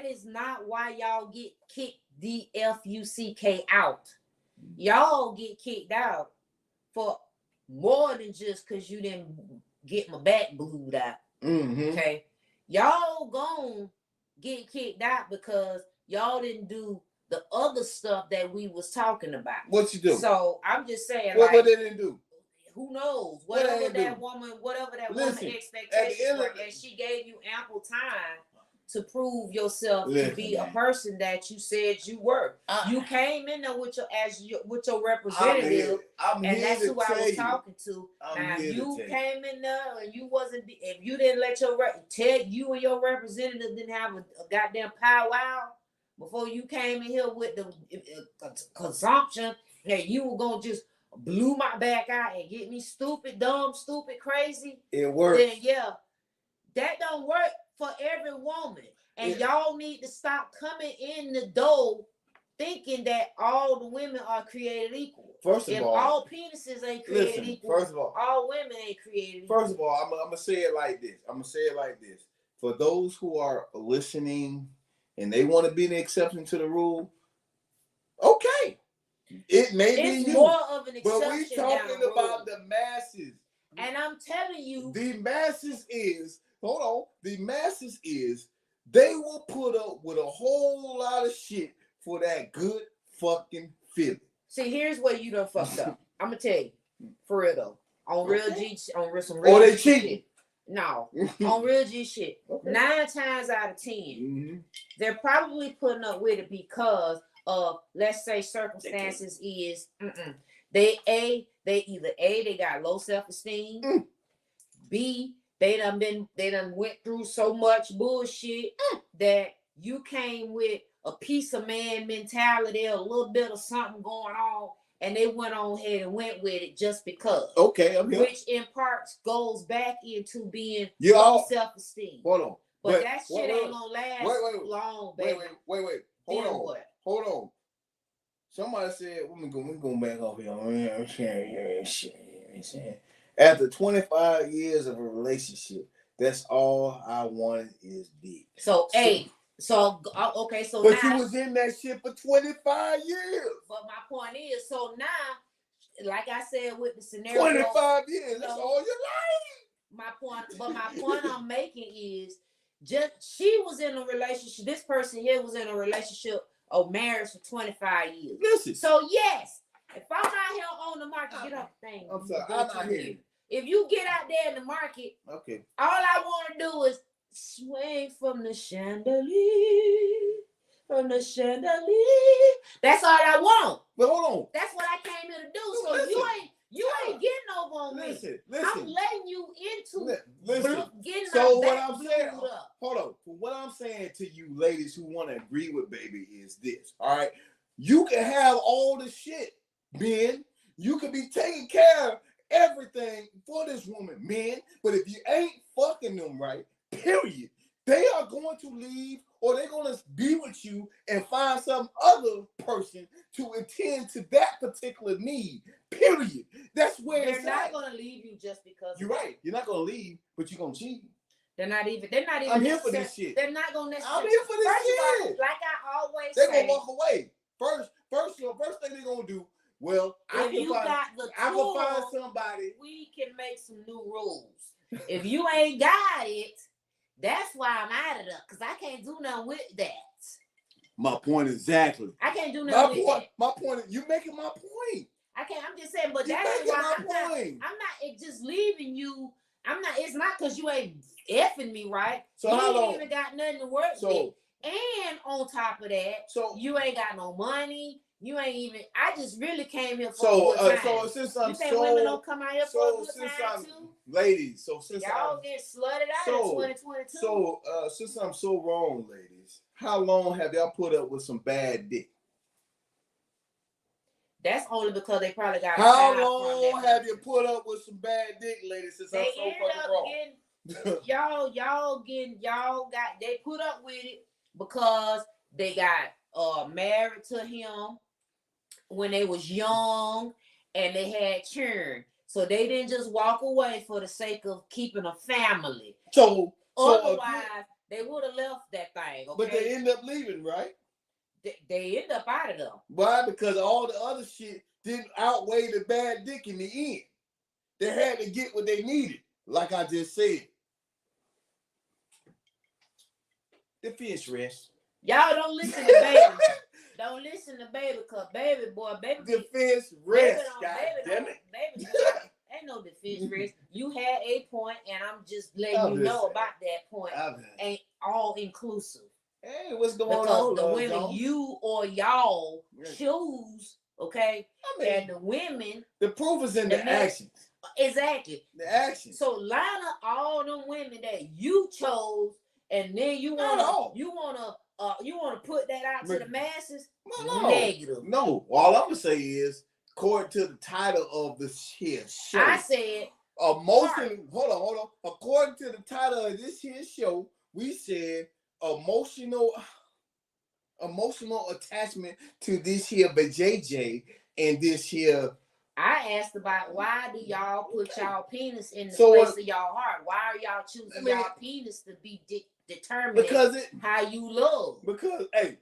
is not why y'all get kicked DFUCK out. Y'all get kicked out for more than just because you didn't get my back glued out. Mm-hmm. Okay. Y'all gon' get kicked out because y'all didn't do the other stuff that we was talking about. What you do? So I'm just saying, what they didn't do? Who knows? Whatever that woman expectations were, and she gave you ample time to prove yourself to be a person that you said you were. You came in there with your representative, and that's who I was talking to. Now you came in there and you wasn't. If you didn't let you and your representative didn't have a goddamn powwow before you came in here with the consumption that you were gonna just blew my back out and get me stupid, dumb, stupid, crazy. It works. Then yeah, that don't work for every woman. And y'all need to stop coming in the door thinking that all the women are created equal. First of all penises ain't created equal. First of all women ain't created equal. First of all, I'm gonna say it like this. For those who are listening and they want to be an exception to the rule, okay. It may be more of an exception. But we talking about the masses. And I'm telling you, the masses is they will put up with a whole lot of shit for that good fucking feeling. See, here's where you done fucked up. I'm gonna tell you, for real though, on real G, on some real. Or they G cheating. Shit. No, on real G shit. 9 times out of 10, they're probably putting up with it because of, let's say, circumstances is they got low self-esteem. B, they done went through so much bullshit that you came with a piece of man mentality, a little bit of something going on, and they went on ahead and went with it just because. Okay, I'm here. Which in parts goes back into being low self-esteem. Hold on. But that shit ain't gonna last long, baby. Wait. Hold on. Somebody said, we're going back over here. After 25 years of a relationship, that's all I wanted is dick. Okay, so but now, you was in that shit for 25 years. But my point is, so now, like I said with the scenario, 25 years, that's all your life. My point I'm making is, she was in a relationship. This person here was in a relationship or marriage for 25 years. Listen. So yes, if I'm out here on the market, get off the thing. I'm sorry, I'm not here. If you get out there in the market, okay, all I want to do is swing from the chandelier. That's all I want. But hold on. That's what I came here to do. So listen, you ain't getting over on me. Listen. I'm letting you into getting so what I'm saying, hold on. What I'm saying to you ladies who want to agree with baby is this. All right. You can have all the shit, Ben. You can be taking care of everything for this woman, men. But if you ain't fucking them right, period, they are going to leave, or they're going to be with you and find some other person to attend to that particular need. Period. That's where They're it's not at. going to leave you just because. You're right. You're not going to leave, but you're going to cheat. They're not even. I'm here for this shit. They're not going to necessarily. I'm here for this First of all, shit. like I always They're say, going to walk away. First thing they're going to do, well, I if can you find, got the I can find tool, somebody. we can make some new rules. If you ain't got it, that's why I'm out of there, because I can't do nothing with that. My point exactly. I can't do nothing with that. My point is, you're making my point. I can't. I'm just saying, but You're that's making why my point. I'm not it just leaving you. I'm not. It's not because you ain't effing me right. So you how ain't long? even got nothing to work with. And on top of that, so you ain't got no money. You ain't even. I just really came here for so a good time. so since I'm you think women don't come out here for a good time too? Ladies, so since y'all get slutted out in 2022. So since I'm so wrong, ladies, how long have y'all put up with some bad dick? That's only because they probably got. How long have you put up with some bad dick, ladies? Since I'm so fucking wrong. They put up with it because they got married to him when they was young and they had children. So they didn't just walk away for the sake of keeping a family. So otherwise they would have left that thing. Okay? But they end up leaving, right? They end up out of them. Why? Because all the other shit didn't outweigh the bad dick in the end. They had to get what they needed, like I just said. The fish rest. Y'all don't listen to baby. Don't listen to baby, cause baby. The fish rest. God damn it. Baby, ain't no defense rest. You had a point, and I'm just letting you know about that point. Ain't all inclusive. Hey, what's going because on? Because the women John? you or y'all choose, okay? And the women. The proof is in the actions. Exactly. The actions. So line up all them women that you chose, and then you wanna put that out to the masses. No. Negative. No. All I'm gonna say is, according to the title of this here show, I said emotional. Hold on. According to the title of this here show, we said emotional attachment to this here JJ and this here. I asked about why do y'all put y'all penis in the place of y'all heart? Why are y'all choosing y'all penis to be determined because how you love? Because hey,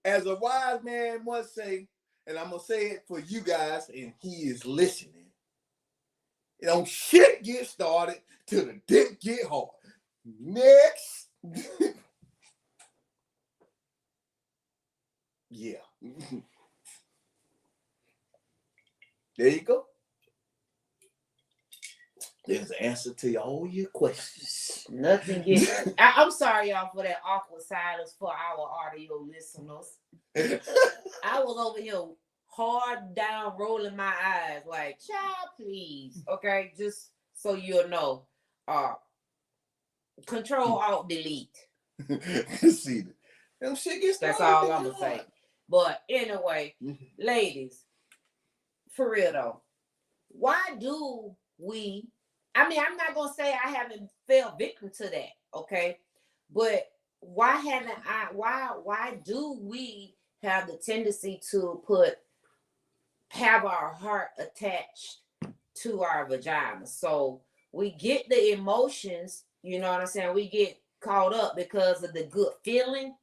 as a wise man once say, and I'm gonna say it for you guys, and he is listening. You know, shit get started till the dick get hard. Next. Yeah. There you go. There's an answer to all your questions. Nothing gets. I'm sorry, y'all, for that awkward silence for our audio listeners. I was over here hard down, rolling my eyes, like, child, please. Okay, just so you'll know. Control Alt Delete. See, them shit gets. That's all I'm gonna say. But anyway, ladies, for real though, why do we? I mean, I'm not gonna say I haven't fell victim to that, okay? But why haven't I? Why do we have the tendency to have our heart attached to our vagina? So we get the emotions, you know what I'm saying? We get caught up because of the good feeling.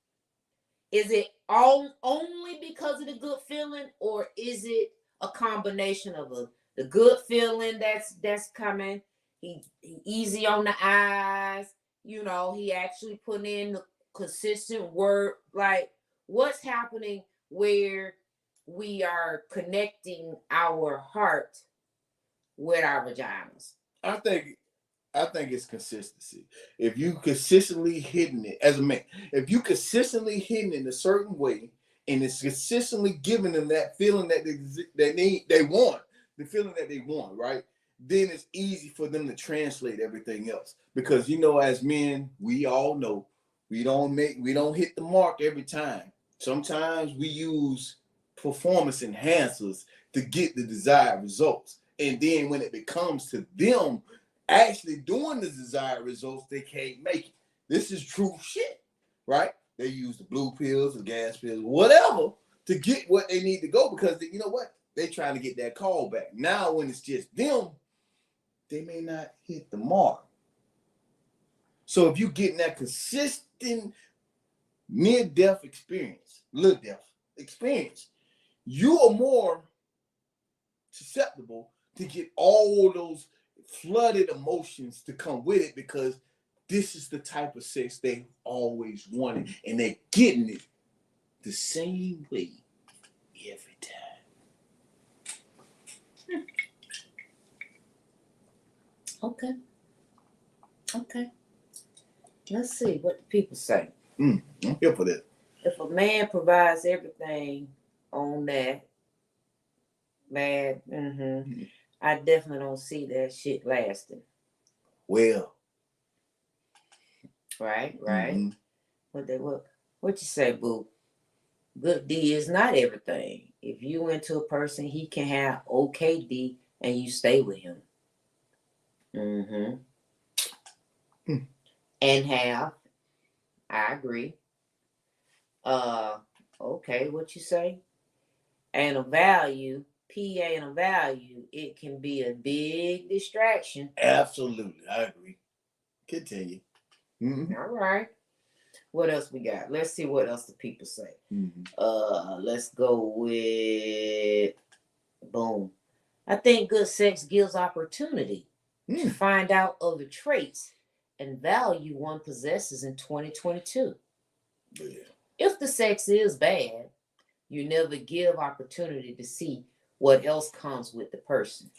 Is it only because of the good feeling, or is it a combination of the good feeling that's coming? He easy on the eyes, you know, he actually putting in the consistent work. Like, what's happening where we are connecting our heart with our vaginas? I think it's consistency. If you consistently hitting it as a man, if you consistently hitting it in a certain way, and it's consistently giving them that feeling that they want, the feeling that they want, right? Then it's easy for them to translate everything else. Because, you know, as men, we all know we don't hit the mark every time. Sometimes we use performance enhancers to get the desired results. And then when it becomes to them actually doing the desired results, they can't make it. This is true shit, right? They use the blue pills, the gas pills, whatever, to get what they need to go because you know what? They're trying to get that call back. Now, when it's just them, they may not hit the mark. So if you're getting that consistent near-death experience, live-death experience, you are more susceptible to get all those flooded emotions to come with it because this is the type of sex they always wanted, and they're getting it the same way every time. Okay. Let's see what the people say. I'm here for that. If a man provides everything on that, man, I definitely don't see that shit lasting. Well. Right. What you say, boo? Good D is not everything. If you into a person, he can have okay D and you stay with him. And have. I agree. Okay, what you say? And a value, PA and a value, it can be a big distraction. Absolutely, I agree. Continue. All right. What else we got? Let's see what else the people say. Let's go with boom. I think good sex gives opportunity to find out other traits and value one possesses in 2022. Yeah. If the sex is bad, you never give opportunity to see what else comes with the person.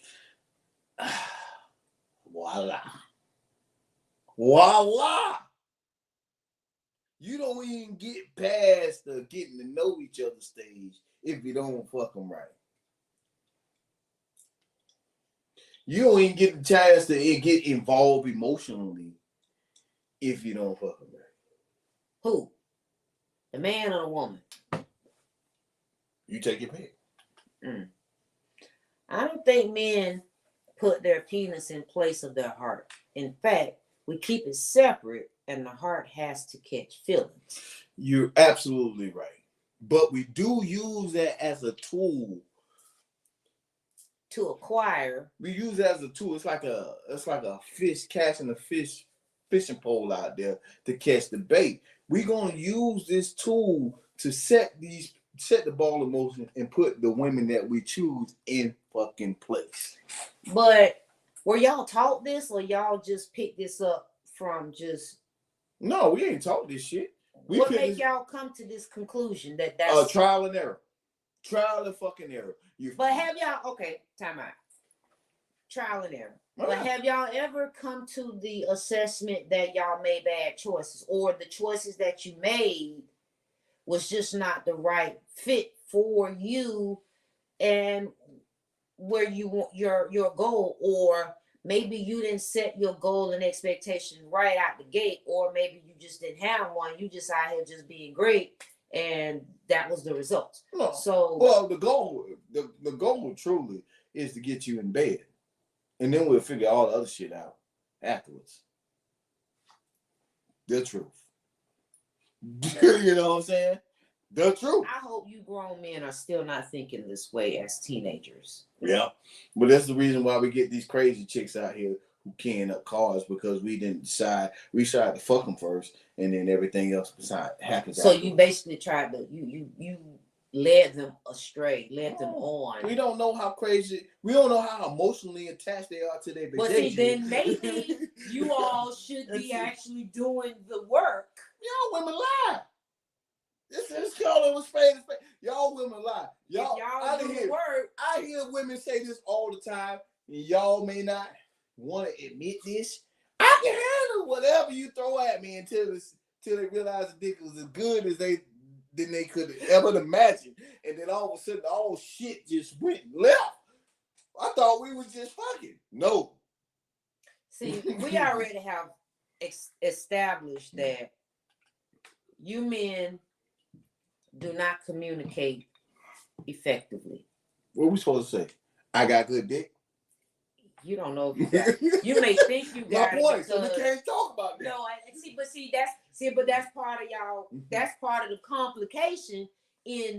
Voila. You don't even get past the getting to know each other stage if you don't fuck them right. You don't even get the chance to get involved emotionally if you don't fuck them right. Who? The man or the woman? You take your pick. I don't think men put their penis in place of their heart. In fact, we keep it separate and the heart has to catch feelings. You're absolutely right. But we do use that as a tool. To acquire. We use it as a tool. It's like a fish catching a fishing pole out there to catch the bait. We're gonna use this tool to set the ball in motion and put the women that we choose in fucking place. But were y'all taught this or y'all just picked this up from just... No, we ain't taught this shit. What make y'all come to this conclusion that that's... trial and error. Trial and fucking error. But have y'all... Okay, time out. Trial and error. But have y'all ever come to the assessment that y'all made bad choices or the choices that you made was just not the right fit for you and where you want your goal, or maybe you didn't set your goal and expectation right out the gate, or maybe you just didn't have one, you just out here just being great and that was the result. No. So well, the goal truly is to get you in bed, and then we'll figure all the other shit out afterwards. The truth. You know what I'm saying? The truth. I hope you grown men are still not thinking this way as teenagers. Yeah. But that's the reason why we get these crazy chicks out here who keying up cars, because we didn't decide. We tried to fuck them first, and then everything else beside happens. So you basically tried to you led them astray, led them on. We don't know how crazy. We don't know how emotionally attached they are to their vacation. But see, then maybe you all should be actually doing the work. Y'all women lie. This y'all was fade. Y'all women lie. Y'all do the work. I hear women say this all the time, and y'all may not want to admit this. I can handle whatever you throw at me until they realize the dick was as good as they could ever imagine, and then all of a sudden, all shit just went left. I thought we was just fucking. No. See, we already have established that you men do not communicate effectively. What are we supposed to say? I got good dick. You don't know if you got. You may think you got My point. So we can't talk about that. No, but that's part of y'all. That's part of the complication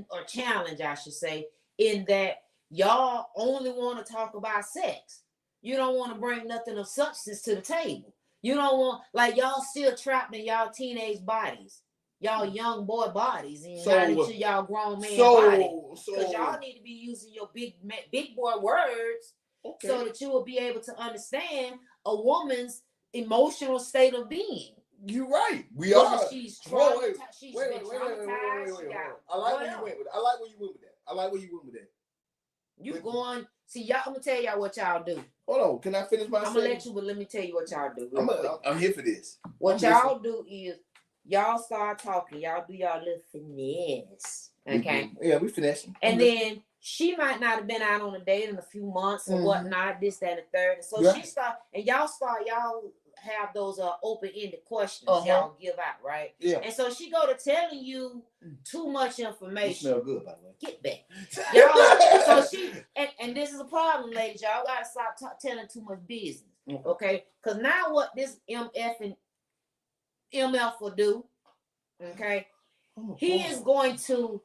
or challenge, I should say, in that y'all only want to talk about sex. You don't want to bring nothing of substance to the table. You don't want, like, y'all still trapped in y'all teenage bodies, y'all young boy bodies, and not into y'all grown man body. Because y'all need to be using your big boy words, so that you will be able to understand a woman's emotional state of being. You're right. We are. She's traumatized. She's wait. I like where you went with that. I like where you went with that. You going? See, y'all. I'm gonna tell y'all what y'all do. Hold on. Can I finish my? I'm gonna let you, but let me tell you what y'all do. I'm here for this. What y'all do is y'all start talking. Y'all do y'all little finesse. Okay. Yeah, we finessing. And then she might not have been out on a date in a few months or whatnot. This, that, and the third. And so she start, and y'all have those open-ended questions y'all give out, right? Yeah. And so she go to telling you too much information. You smell good, by the way. Get back. Y'all, so she, and this is a problem, ladies. Y'all gotta stop telling too much business. Okay? Because now what this MF will do, okay? He is going to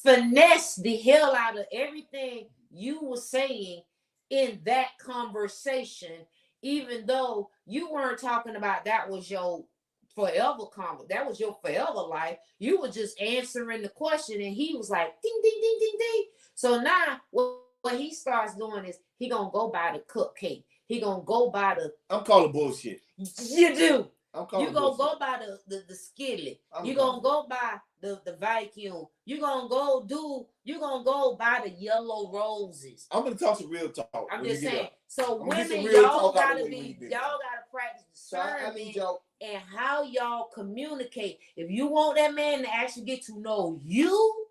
finesse the hell out of everything you were saying in that conversation, even though you weren't talking about that was your forever that was your forever life. You were just answering the question, and he was like, ding, ding, ding, ding, ding. So now what he starts doing is he gonna go buy the cupcake. He gonna go buy the. I'm calling bullshit. You do. You gonna go buy the skillet. You gonna go buy the vacuum. You gonna go buy the yellow roses. I'm gonna talk some real talk. I'm just saying. So women, y'all gotta practice discernment and how y'all communicate. If you want that man to actually get to know you,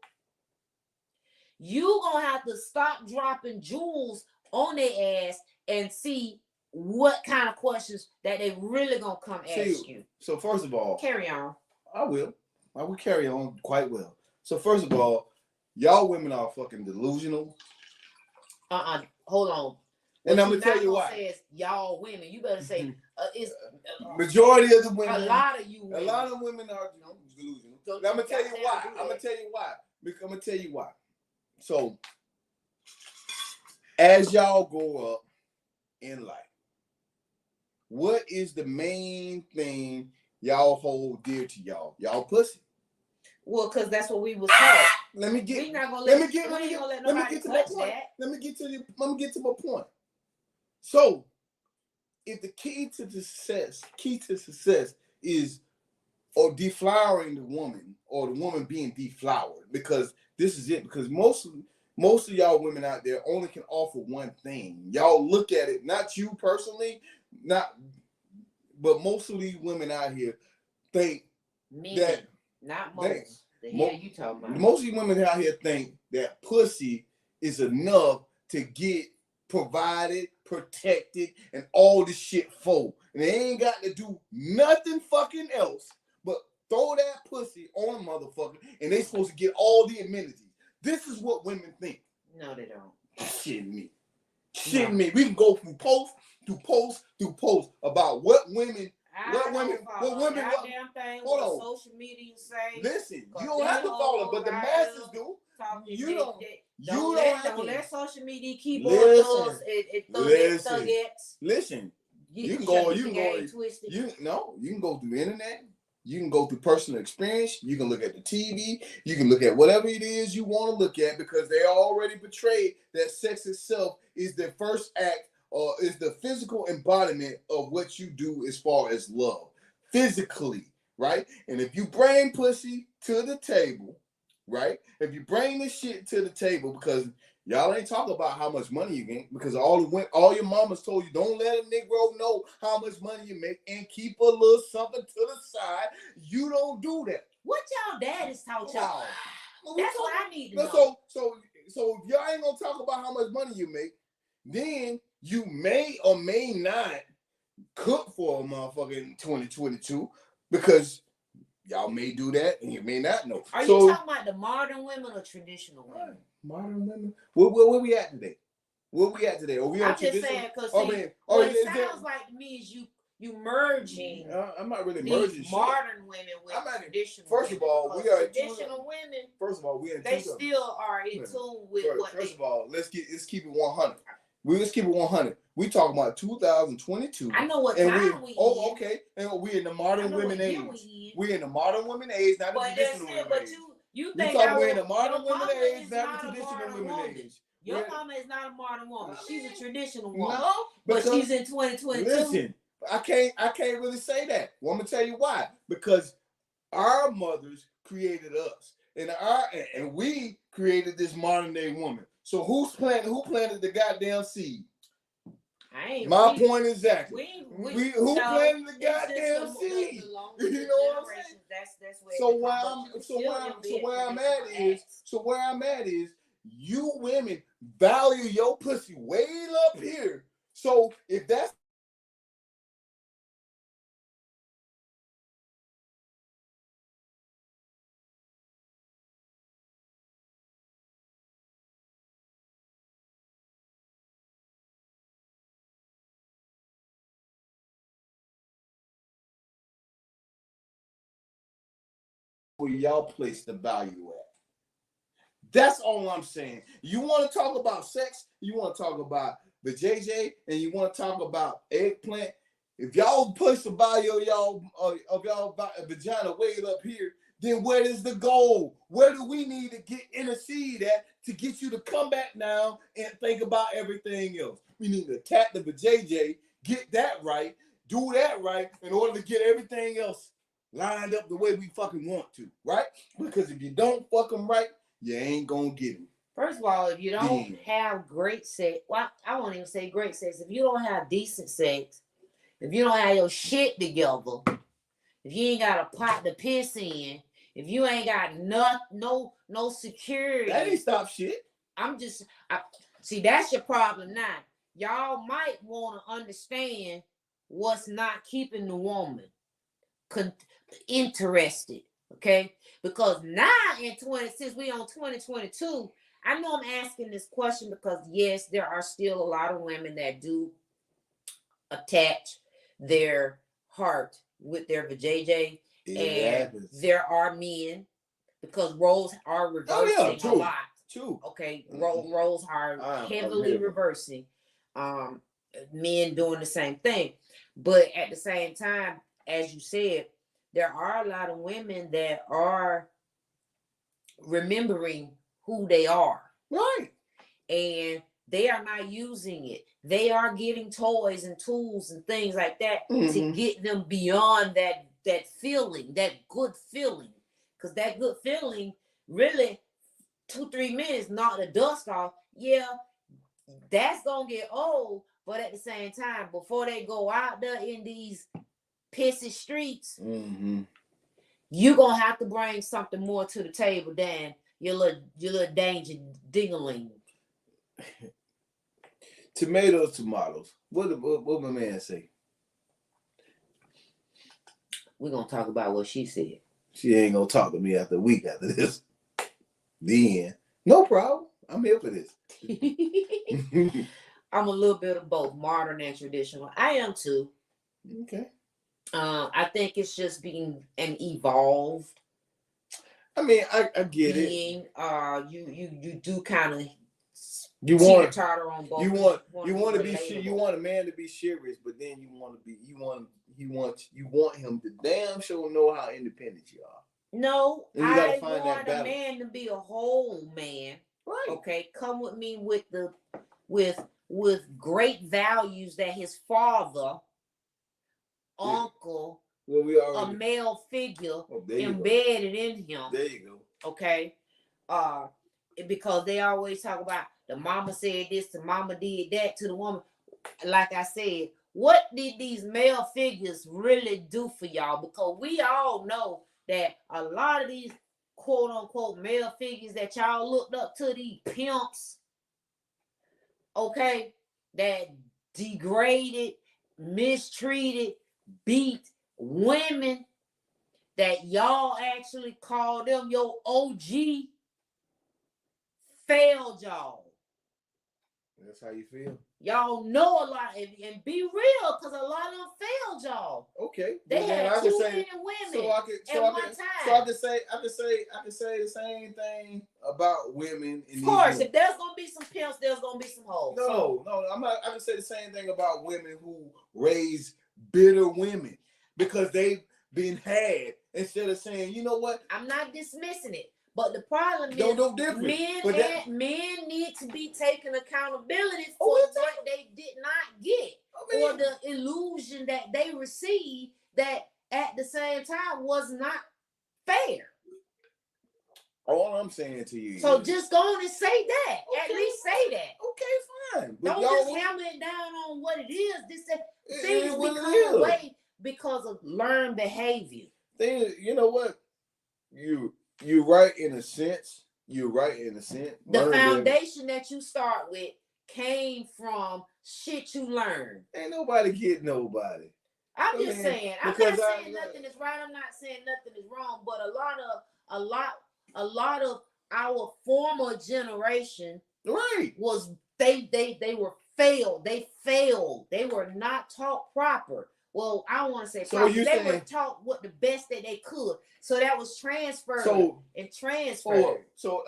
you gonna have to stop dropping jewels on their ass and see what kind of questions that they really gonna come ask you. So first of all, carry on. I will carry on quite well. So first of all, y'all women are fucking delusional. Hold on. And I'm gonna tell you why. Says y'all women. You better say it's majority of the women. A lot of you. Women. A lot of women are delusional. So I'm gonna tell you why. I'm gonna tell you why. So as y'all grow up in life, what is the main thing y'all hold dear to y'all? Y'all pussy. Well, because that's what we was taught. Let me get to my point. So, if the key to success is or deflowering the woman or the woman being deflowered, because this is it, because most of y'all women out there only can offer one thing. Y'all look at it, not you personally, but most of these women out here think that not most. The hell you talking about? Most of these women out here think that pussy is enough to get provided, protected, and all this shit for. And they ain't got to do nothing fucking else but throw that pussy on a motherfucker, and they supposed to get all the amenities. This is what women think. No, they don't. Shitting me. We can go from post to post to post about what women. Hold on. Social media say. Listen, you don't have to follow, but the masses do. Don't let social media keep on those. Listen. You can go through the internet. You can go through personal experience. You can look at the TV. You can look at whatever it is you want to look at, because they already portrayed that sex itself is the first act or is the physical embodiment of what you do as far as love. Physically, right? And if you bring pussy to the table, right? If you bring this shit to the table, because y'all ain't talking about how much money you get, because all your mamas told you, don't let a Negro know how much money you make and keep a little something to the side. You don't do that. What y'all daddies taught y'all? That's what I need to know. So if y'all ain't gonna talk about how much money you make, then you may or may not cook for a motherfucker in 2022, because y'all may do that and you may not know. Are you talking about the modern women or traditional women? Modern women. Where we at today? Where we at today? Are we on I'm just traditional? saying because Oh man, what it sounds like to me is you merging I'm not really these merging shit. modern women with I'm not- traditional First women. of all, because we are traditional women. First of all, we in They 2000. still are in tune with what First of all, let's keep it 100. Let's keep it 100. We talking about 2022. I know what and time we Oh, in. okay. And we in the modern women age. We in the modern women age, not the but traditional women but age. you We think talking we're in the modern your women mama age, is not the not a traditional modern women woman. age. Your mama is not a modern woman. She's a traditional woman. No, but because- she's in 2022. Listen, I can't really say that. Well, I'm gonna tell you why. Because our mothers created us, and we created this modern day woman. So who planted the goddamn seed? My point exactly. Who planted the goddamn seed? You know what I'm saying? That's where So where I'm at is you women value your pussy way up here. So if that's where y'all place the value at. That's all I'm saying. You want to talk about sex, you want to talk about the JJ, and you want to talk about eggplant. If y'all push the value of y'all vagina way up here, then where is the goal? Where do we need to get intercede at to get you to come back now and think about everything else? We need to attack the JJ, get that right, do that right in order to get everything else lined up the way we fucking want to, right? Because if you don't fuck them right, you ain't gonna get them. First of all, if you don't have great sex, well, I won't even say great sex. If you don't have decent sex, if you don't have your shit together, if you ain't got a pot to piss in, if you ain't got no security, that ain't stop shit. See, that's your problem now. Y'all might want to understand what's not keeping the woman interested, okay? Because now since we on 2022, I know I'm asking this question because yes, there are still a lot of women that do attach their heart with their vajayjay, and there are men because roles are reversing a lot. True. Okay, roles are heavily reversing. Men doing the same thing, but at the same time, as you said, there are a lot of women that are remembering who they are. Right. And they are not using it. They are getting toys and tools and things like that to get them beyond that feeling, that good feeling. Because that good feeling, really, 2-3 minutes, knock the dust off. Yeah, that's going to get old. But at the same time, before they go out there in these pissy streets, you're going to have to bring something more to the table than your little danger dingling. Tomatoes. What my man say? We're going to talk about what she said. She ain't going to talk to me after a week after this. The end. No problem. I'm here for this. I'm a little bit of both, modern and traditional. I am too. Okay. I think it's just being an evolved. I mean, I get it. You do kind of. You want to be you want a man to be serious, but then you want him to damn sure know how independent you are. No, I want a man to be a whole man. Right. Okay, come with me with great values that his father, uncle, a male figure embedded in him. There you go. Okay. Because they always talk about the mama said this, the mama did that to the woman. Like I said, what did these male figures really do for y'all? Because we all know that a lot of these quote unquote male figures that y'all looked up to, these pimps, okay, that degraded, mistreated, beat women that y'all actually call them your OG, failed y'all. That's how you feel. Y'all know a lot, and be real, because a lot of them failed y'all. Okay. They Well, then had I can too say, many women so I could, at one time. so I can say the same thing about women. Of course, if there's gonna be some pimps, there's gonna be some hoes. No, I'm not. I can say the same thing about women who raise bitter women because they've been had. Instead of saying, you know what, I'm not dismissing it, but the problem is no different. men need to be taking accountability for what they did not get, or the illusion that they received that at the same time was not fair. All I'm saying to you. So just go on and say that. At least say that. Okay, fine. But don't just hammer it down on what it is. Things become away because of learned behavior. You know what? You're right in a sense. You're right in a sense. The foundation that you start with came from shit you learned. Ain't nobody get nobody. I'm just saying. I'm not saying nothing is right. I'm not saying nothing is wrong. But a lot of our former generation, right, was they were failed. They failed. They were not taught proper. Well, I don't want to say proper. They were taught what the best that they could. So that was transferred and transferred. So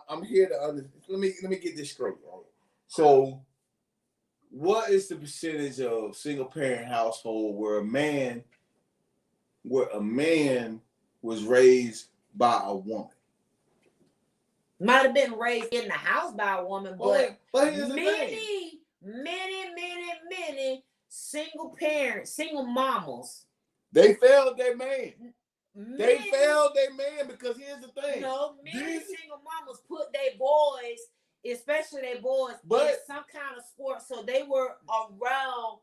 I'm here to understand. Let me get this straight. Right? So, what is the percentage of single parent household where a man was raised by a woman? Might have been raised in the house by a woman, but many single parents, single mamas, they failed their man. They failed their man because here's the thing. Many single mamas put their boys, especially their boys, in some kind of sport, so they were around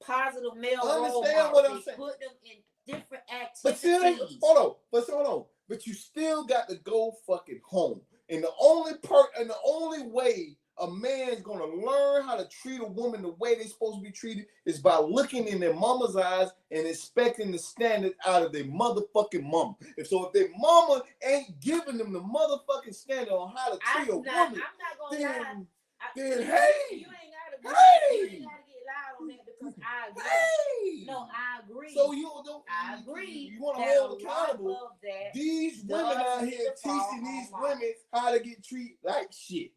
positive male role models. What I'm saying? Put them in different activities. Hold on. But you still got to go fucking home. And the only way a man's gonna learn how to treat a woman the way they're supposed to be treated is by looking in their mama's eyes and expecting the standard out of their motherfucking mama. If their mama ain't giving them the motherfucking standard on how to treat a woman, I'm not gonna lie. Then hey, you ain't gotta get loud on that because I agree. Hey, no, I agree. So I agree. You want to hold accountable these women out here teaching these women how to get treated like shit.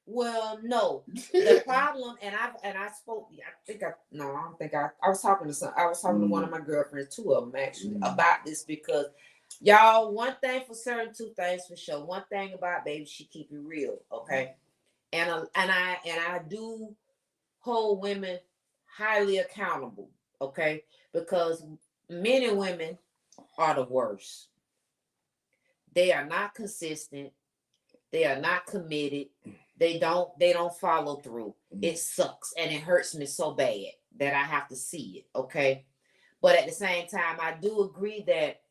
Well, no. The problem, and I spoke. I was talking to one of my girlfriends, two of them actually, about this because y'all. One thing for certain, two things for sure. One thing about baby, she keep it real, okay. And I do hold women highly accountable, okay, because men and women are the worst. They are not consistent. They are not committed. They don't follow through. It sucks and it hurts me so bad that I have to see it, okay? But at the same time, I do agree that,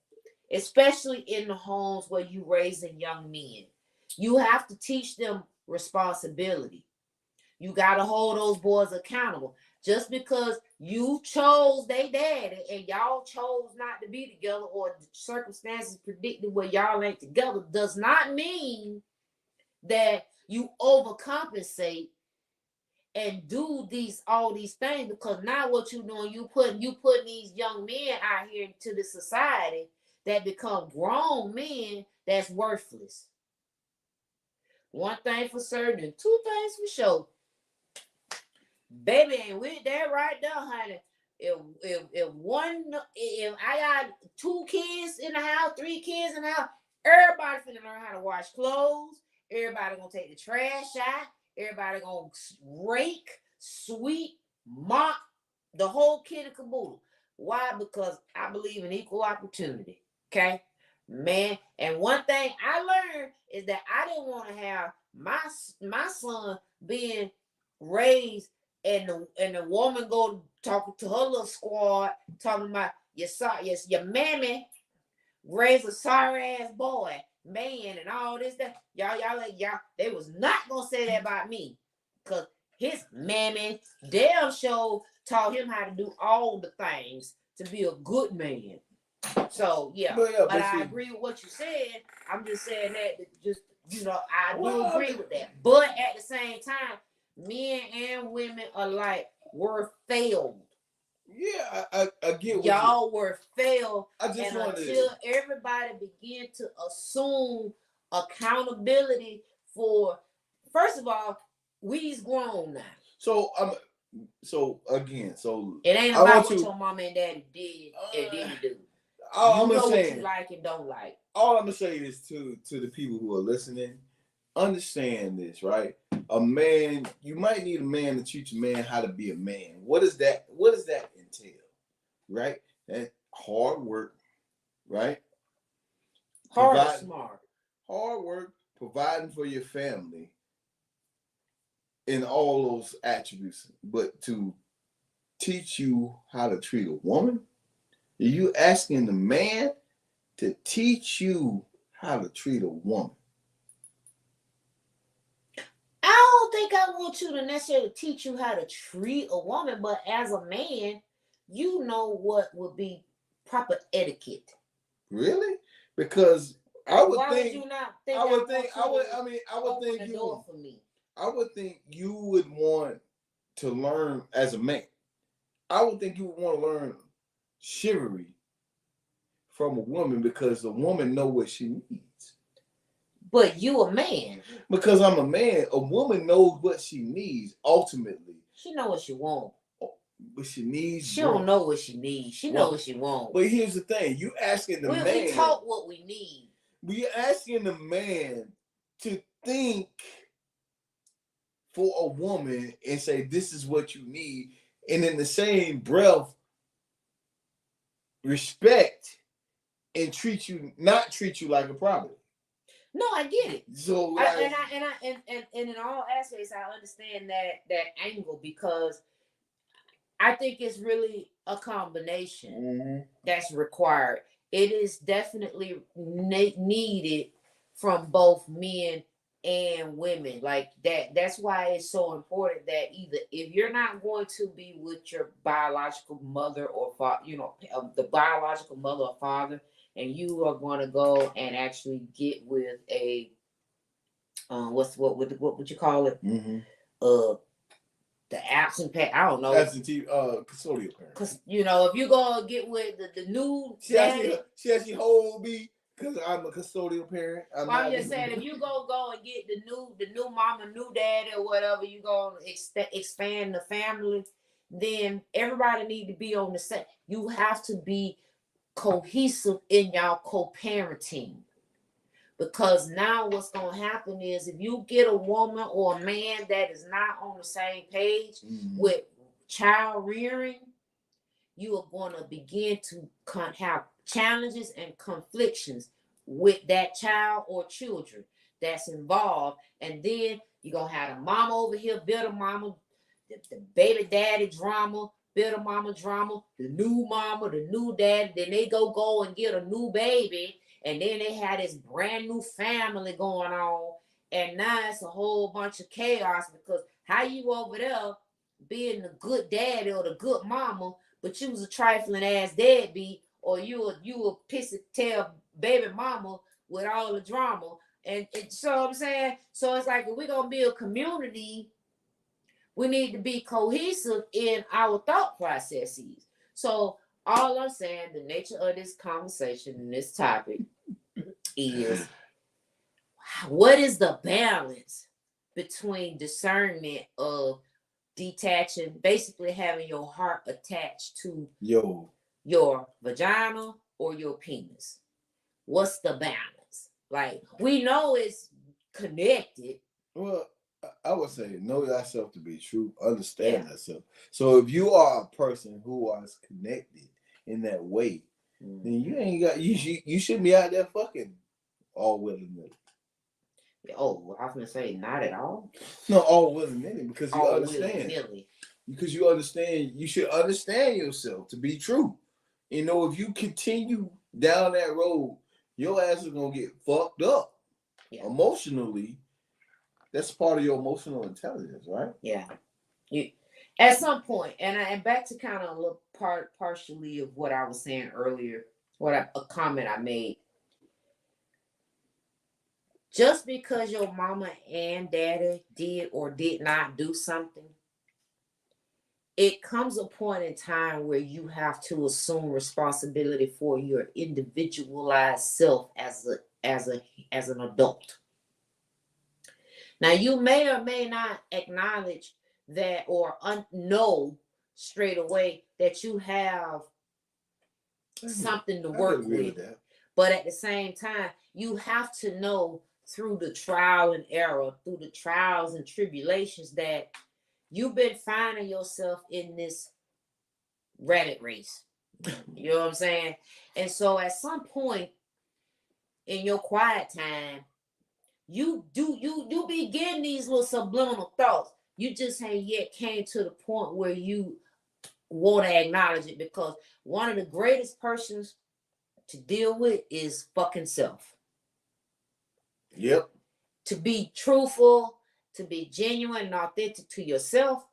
especially in the homes where you raising young men, you have to teach them responsibility. You got to hold those boys accountable. Just because you chose they daddy and y'all chose not to be together or the circumstances predicted where y'all ain't together does not mean that you overcompensate and do all these things, because now what you doing, you putting these young men out here into the society that become grown men that's worthless. One thing for certain and two things for sure. Baby ain't with that right there, honey. If I got 2 kids in the house, 3 kids in the house, everybody finna learn how to wash clothes. Everybody gonna take the trash out. Everybody gonna rake, sweep, mop, the whole kit and caboodle. Why? Because I believe in equal opportunity. Okay, man. And one thing I learned is that I didn't want to have my son being raised and the woman go talking to her little squad, talking about your mammy raised a sorry ass boy, man, and all this that y'all they was not gonna say that about me, because his mammy damn sure taught him how to do all the things to be a good man. So but I agree with what you said. I'm just saying that I do agree with that. But at the same time, men and women alike were failed. Yeah, I get what Y'all were failed. I just And wanted until everybody began to assume accountability for, first of all, we's grown now. So again, It ain't I about want what you- your mama and daddy did and didn't do. all You I'm know what saying, you like and don't like. all I'm gonna say is to the people who are listening, understand this, right? A man, you might need a man to teach a man how to be a man. What does that entail? Right? That hard work, right? Hard or smart? Hard work, providing for your family in all those attributes. But to teach you how to treat a woman, are you asking the man to teach you how to treat a woman? I don't think I want you to necessarily teach you how to treat a woman, but as a man, you know what would be proper etiquette. Really? Because I would Why think would you not think I would think the you door for me? I would think you would want to learn as a man. I would think you would want to learn chivalry from a woman because a woman know what she needs. But you a man. Because I'm a man, a woman knows what she needs ultimately. She know what she want. But she needs. She don't know what she needs. She know what she wants. But here's the thing: you asking the man. We taught what we need. We asking the man to think for a woman and say this is what you need, and in the same breath, respect and not treat you like a property. No, I get it. So like, and in all aspects, I understand that angle because I think it's really a combination that's required. It is definitely needed from both men and women. Like that. That's why it's so important that either if you're not going to be with your biological mother or father, the biological mother or father, and you are going to go and actually get with a what would you call it? The absent parent. I don't know. Absentee custodial parent. Because if you go get with the new she actually hold me because I'm a custodial parent. I'm just saying if you go and get the new mama, new daddy, or whatever, you go expand the family, then everybody need to be on the same. You have to be cohesive in y'all co-parenting. Because now what's going to happen is if you get a woman or a man that is not on the same page with child rearing, you are going to begin to have challenges and conflictions with that child or children that's involved. And then you're going to have the mama over here, bitter mama, the baby daddy drama, bitter mama drama, the new daddy. Then they go and get a new baby. And then they had this brand new family going on. And now it's a whole bunch of chaos because how you over there being the good daddy or the good mama, but you was a trifling ass deadbeat, or you a pissy tail baby mama with all the drama. And so I'm saying, so it's like if we're gonna build community, we need to be cohesive in our thought processes. So all I'm saying, the nature of this conversation and this topic is what is the balance between discernment of detaching, basically having your heart attached to your vagina or your penis? What's the balance? Like, we know it's connected. Well, I would say know thyself to be true, understand thyself. So if you are a person who is connected in that way, then you ain't got you shouldn't be out there fucking all willy-nilly. Oh, I was gonna say not at all. No, all willy-nilly because you understand. Willy-nilly. Because you understand, you should understand yourself to be true. If you continue down that road, your ass is gonna get fucked up emotionally. That's part of your emotional intelligence, right? Yeah. At some point, and back to kind of a little partially of what I was saying earlier, a comment I made. Just because your mama and daddy did or did not do something, it comes a point in time where you have to assume responsibility for your individualized self as an adult. Now, you may or may not acknowledge that or know straight away that you have something to work with. But at the same time, you have to know through the trial and error, through the trials and tribulations, that you've been finding yourself in this rabbit race. You know what I'm saying? And so at some point in your quiet time, you begin these little subliminal thoughts. You just ain't yet came to the point where you want to acknowledge it, because one of the greatest persons to deal with is fucking self. Yep. To be truthful, to be genuine and authentic to yourself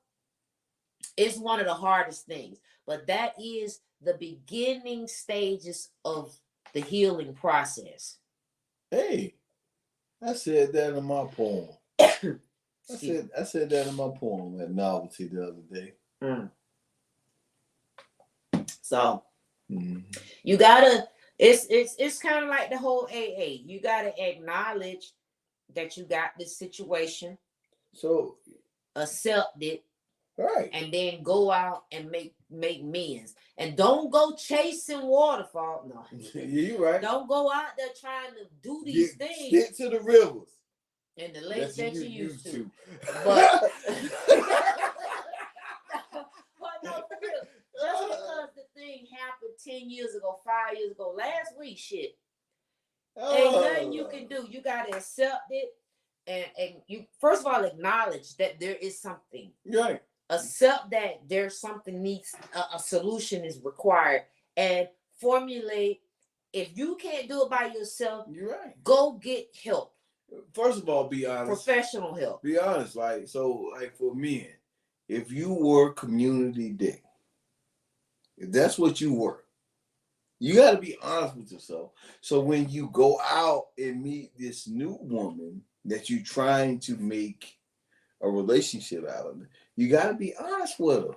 is one of the hardest things. But that is the beginning stages of the healing process. Hey, I said that in my poem. I said that in my poem at Novelty the other day. So you gotta, it's kind of like the whole AA. You gotta acknowledge that you got this situation. So accept it. Right. And then go out and make amends. And don't go chasing waterfall. No. You're right. Don't go out there trying to do these things. Get to the rivers. And the lakes that you used to. But no, for real. Just because the thing happened 10 years ago, 5 years ago, last week, shit. Ain't nothing you can do. You gotta accept it. And you first of all acknowledge that there is something. Right. Accept that there's something needs a solution is required, and formulate. If you can't do it by yourself, you're right. Go get help. First of all, be honest. Professional help. Be honest. Like for men, if you were community dick, if that's what you were, you got to be honest with yourself. So when you go out and meet this new woman that you're trying to make a relationship out of, you got to be honest with her,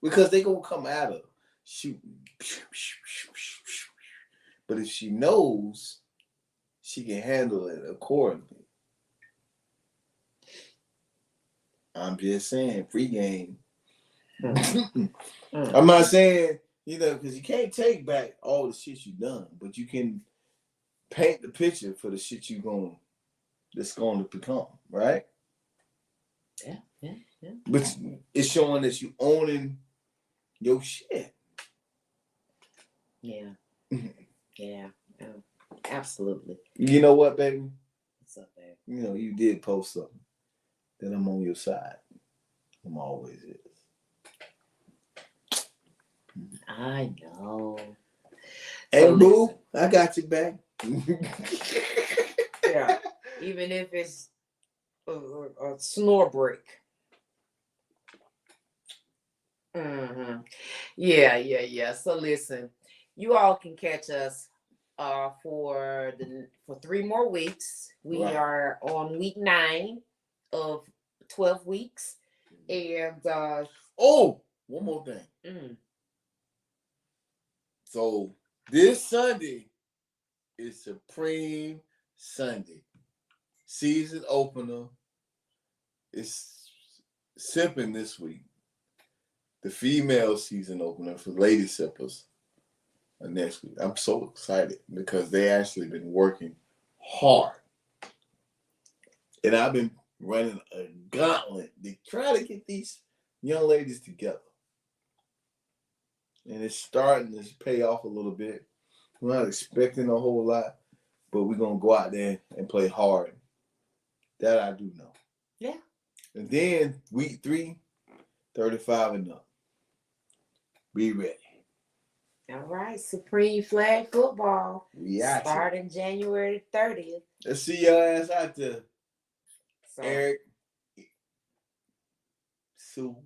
because they gonna come at her shooting. But if she knows, she can handle it accordingly. I'm just saying, free game. I'm not saying, because you can't take back all the shit you done, but you can paint the picture for the shit that's going to become, right? Yeah. But it's showing that you owning your shit. Yeah. Absolutely. You know what, baby? What's up, baby? You did post something. That I'm on your side. I'm always is. I know. Hey, boo, I got you back. Yeah. Even if it's a snore break. Yeah. So listen, you all can catch us for 3 more weeks. We are on week 9 of 12 weeks. And one more thing. So this Sunday is Supreme Sunday. Season opener. It's sipping this week. The female season opener for lady sippers next week. I'm so excited because they actually been working hard. And I've been running a gauntlet to try to get these young ladies together. And it's starting to pay off a little bit. We're not expecting a whole lot, but we're going to go out there and play hard. That I do know. Yeah. And then week 3, 35 and up. Be ready. All right. Supreme Flag Football. We out starting January 30th. Let's see your ass out there. Eric. Sue.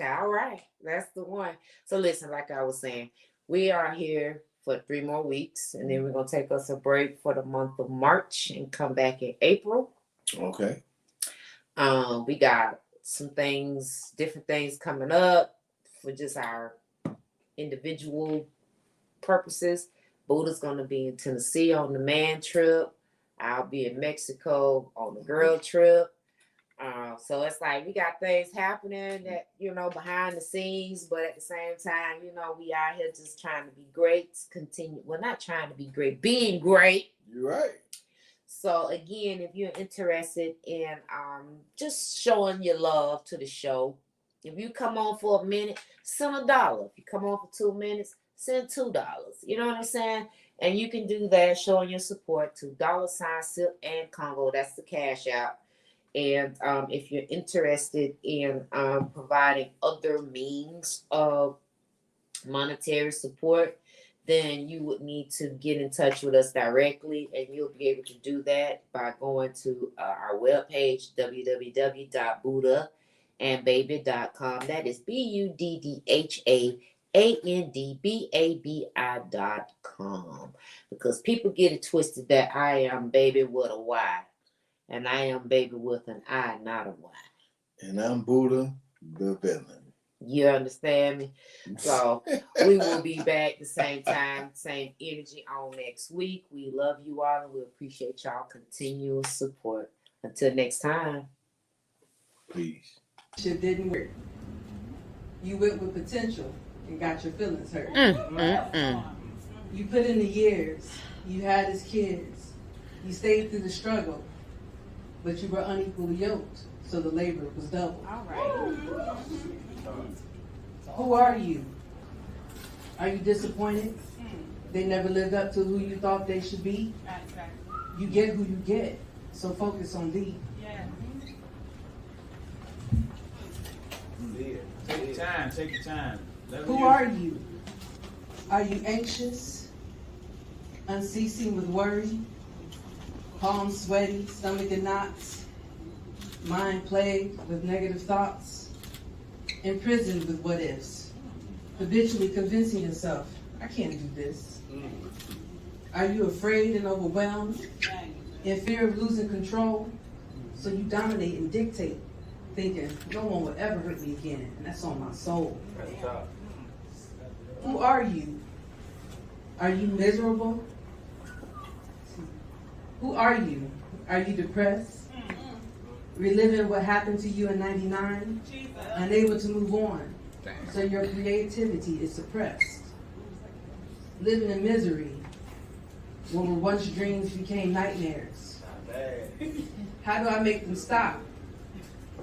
All right. That's the one. So listen, like I was saying, we are here for 3 more weeks, and then we're gonna take us a break for the month of March and come back in April. Okay. We got some things, different things coming up for just our individual purposes. Buddha's gonna be in Tennessee on the man trip. I'll be in Mexico on the girl trip. So it's like we got things happening that, you know, behind the scenes, but at the same time, you know, we out here just trying to be great, continue. Well, not trying to be great, being great. You're right. So again, if you're interested in just showing your love to the show, if you come on for a minute, send $1. If you come on for 2 minutes, send $2. You know what I'm saying? And you can do that, showing your support to $Silk and Congo. That's the cash out. And if you're interested in providing other means of monetary support, then you would need to get in touch with us directly, and you'll be able to do that by going to our webpage, www.buddhaandbaby.com. That is BUDDHAANDBABI.com. Because people get it twisted that I am baby with a Y, and I am baby with an I, not a Y. And I'm Buddha the villain. You understand me? So we will be back the same time, same energy on next week. We love you all, and we appreciate y'all continuous support. Until next time. Peace. Shit didn't work. You went with potential and got your feelings hurt. You put in the years. You had his kids. You stayed through the struggle, but you were unequally yoked, so the labor was double. All right. Who are you? Are you disappointed? They never lived up to who you thought they should be? Exactly. You get who you get, so focus on thee. Yeah. Take your time, take your time. Who are you? Are you anxious, unceasing with worry, palms sweaty, stomach in knots, mind plagued with negative thoughts, imprisoned with what ifs, habitually convincing yourself, I can't do this? Are you afraid and overwhelmed, in fear of losing control, so you dominate and dictate, thinking no one will ever hurt me again, and that's on my soul. Who are you? Are you miserable? Who are you? Are you depressed? Reliving what happened to you in '99? Unable to move on, so your creativity is suppressed. Living in misery, when what once dreams became nightmares. How do I make them stop?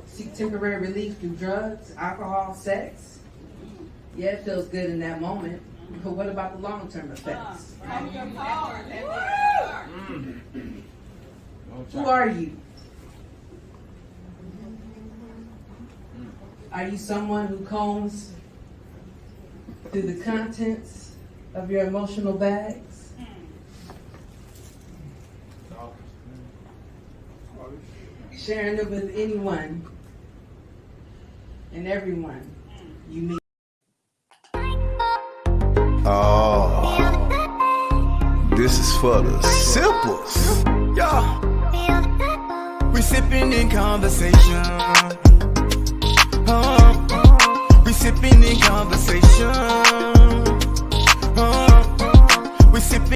Seek temporary relief through drugs, alcohol, sex? Yeah, it feels good in that moment, but what about the long-term effects? Who are you? Are you someone who combs through the contents of your emotional bags? Sharing it with anyone and everyone you meet. Oh, this is for the simples. Yeah. We sipping in conversation. We sipping in conversation. We sipping.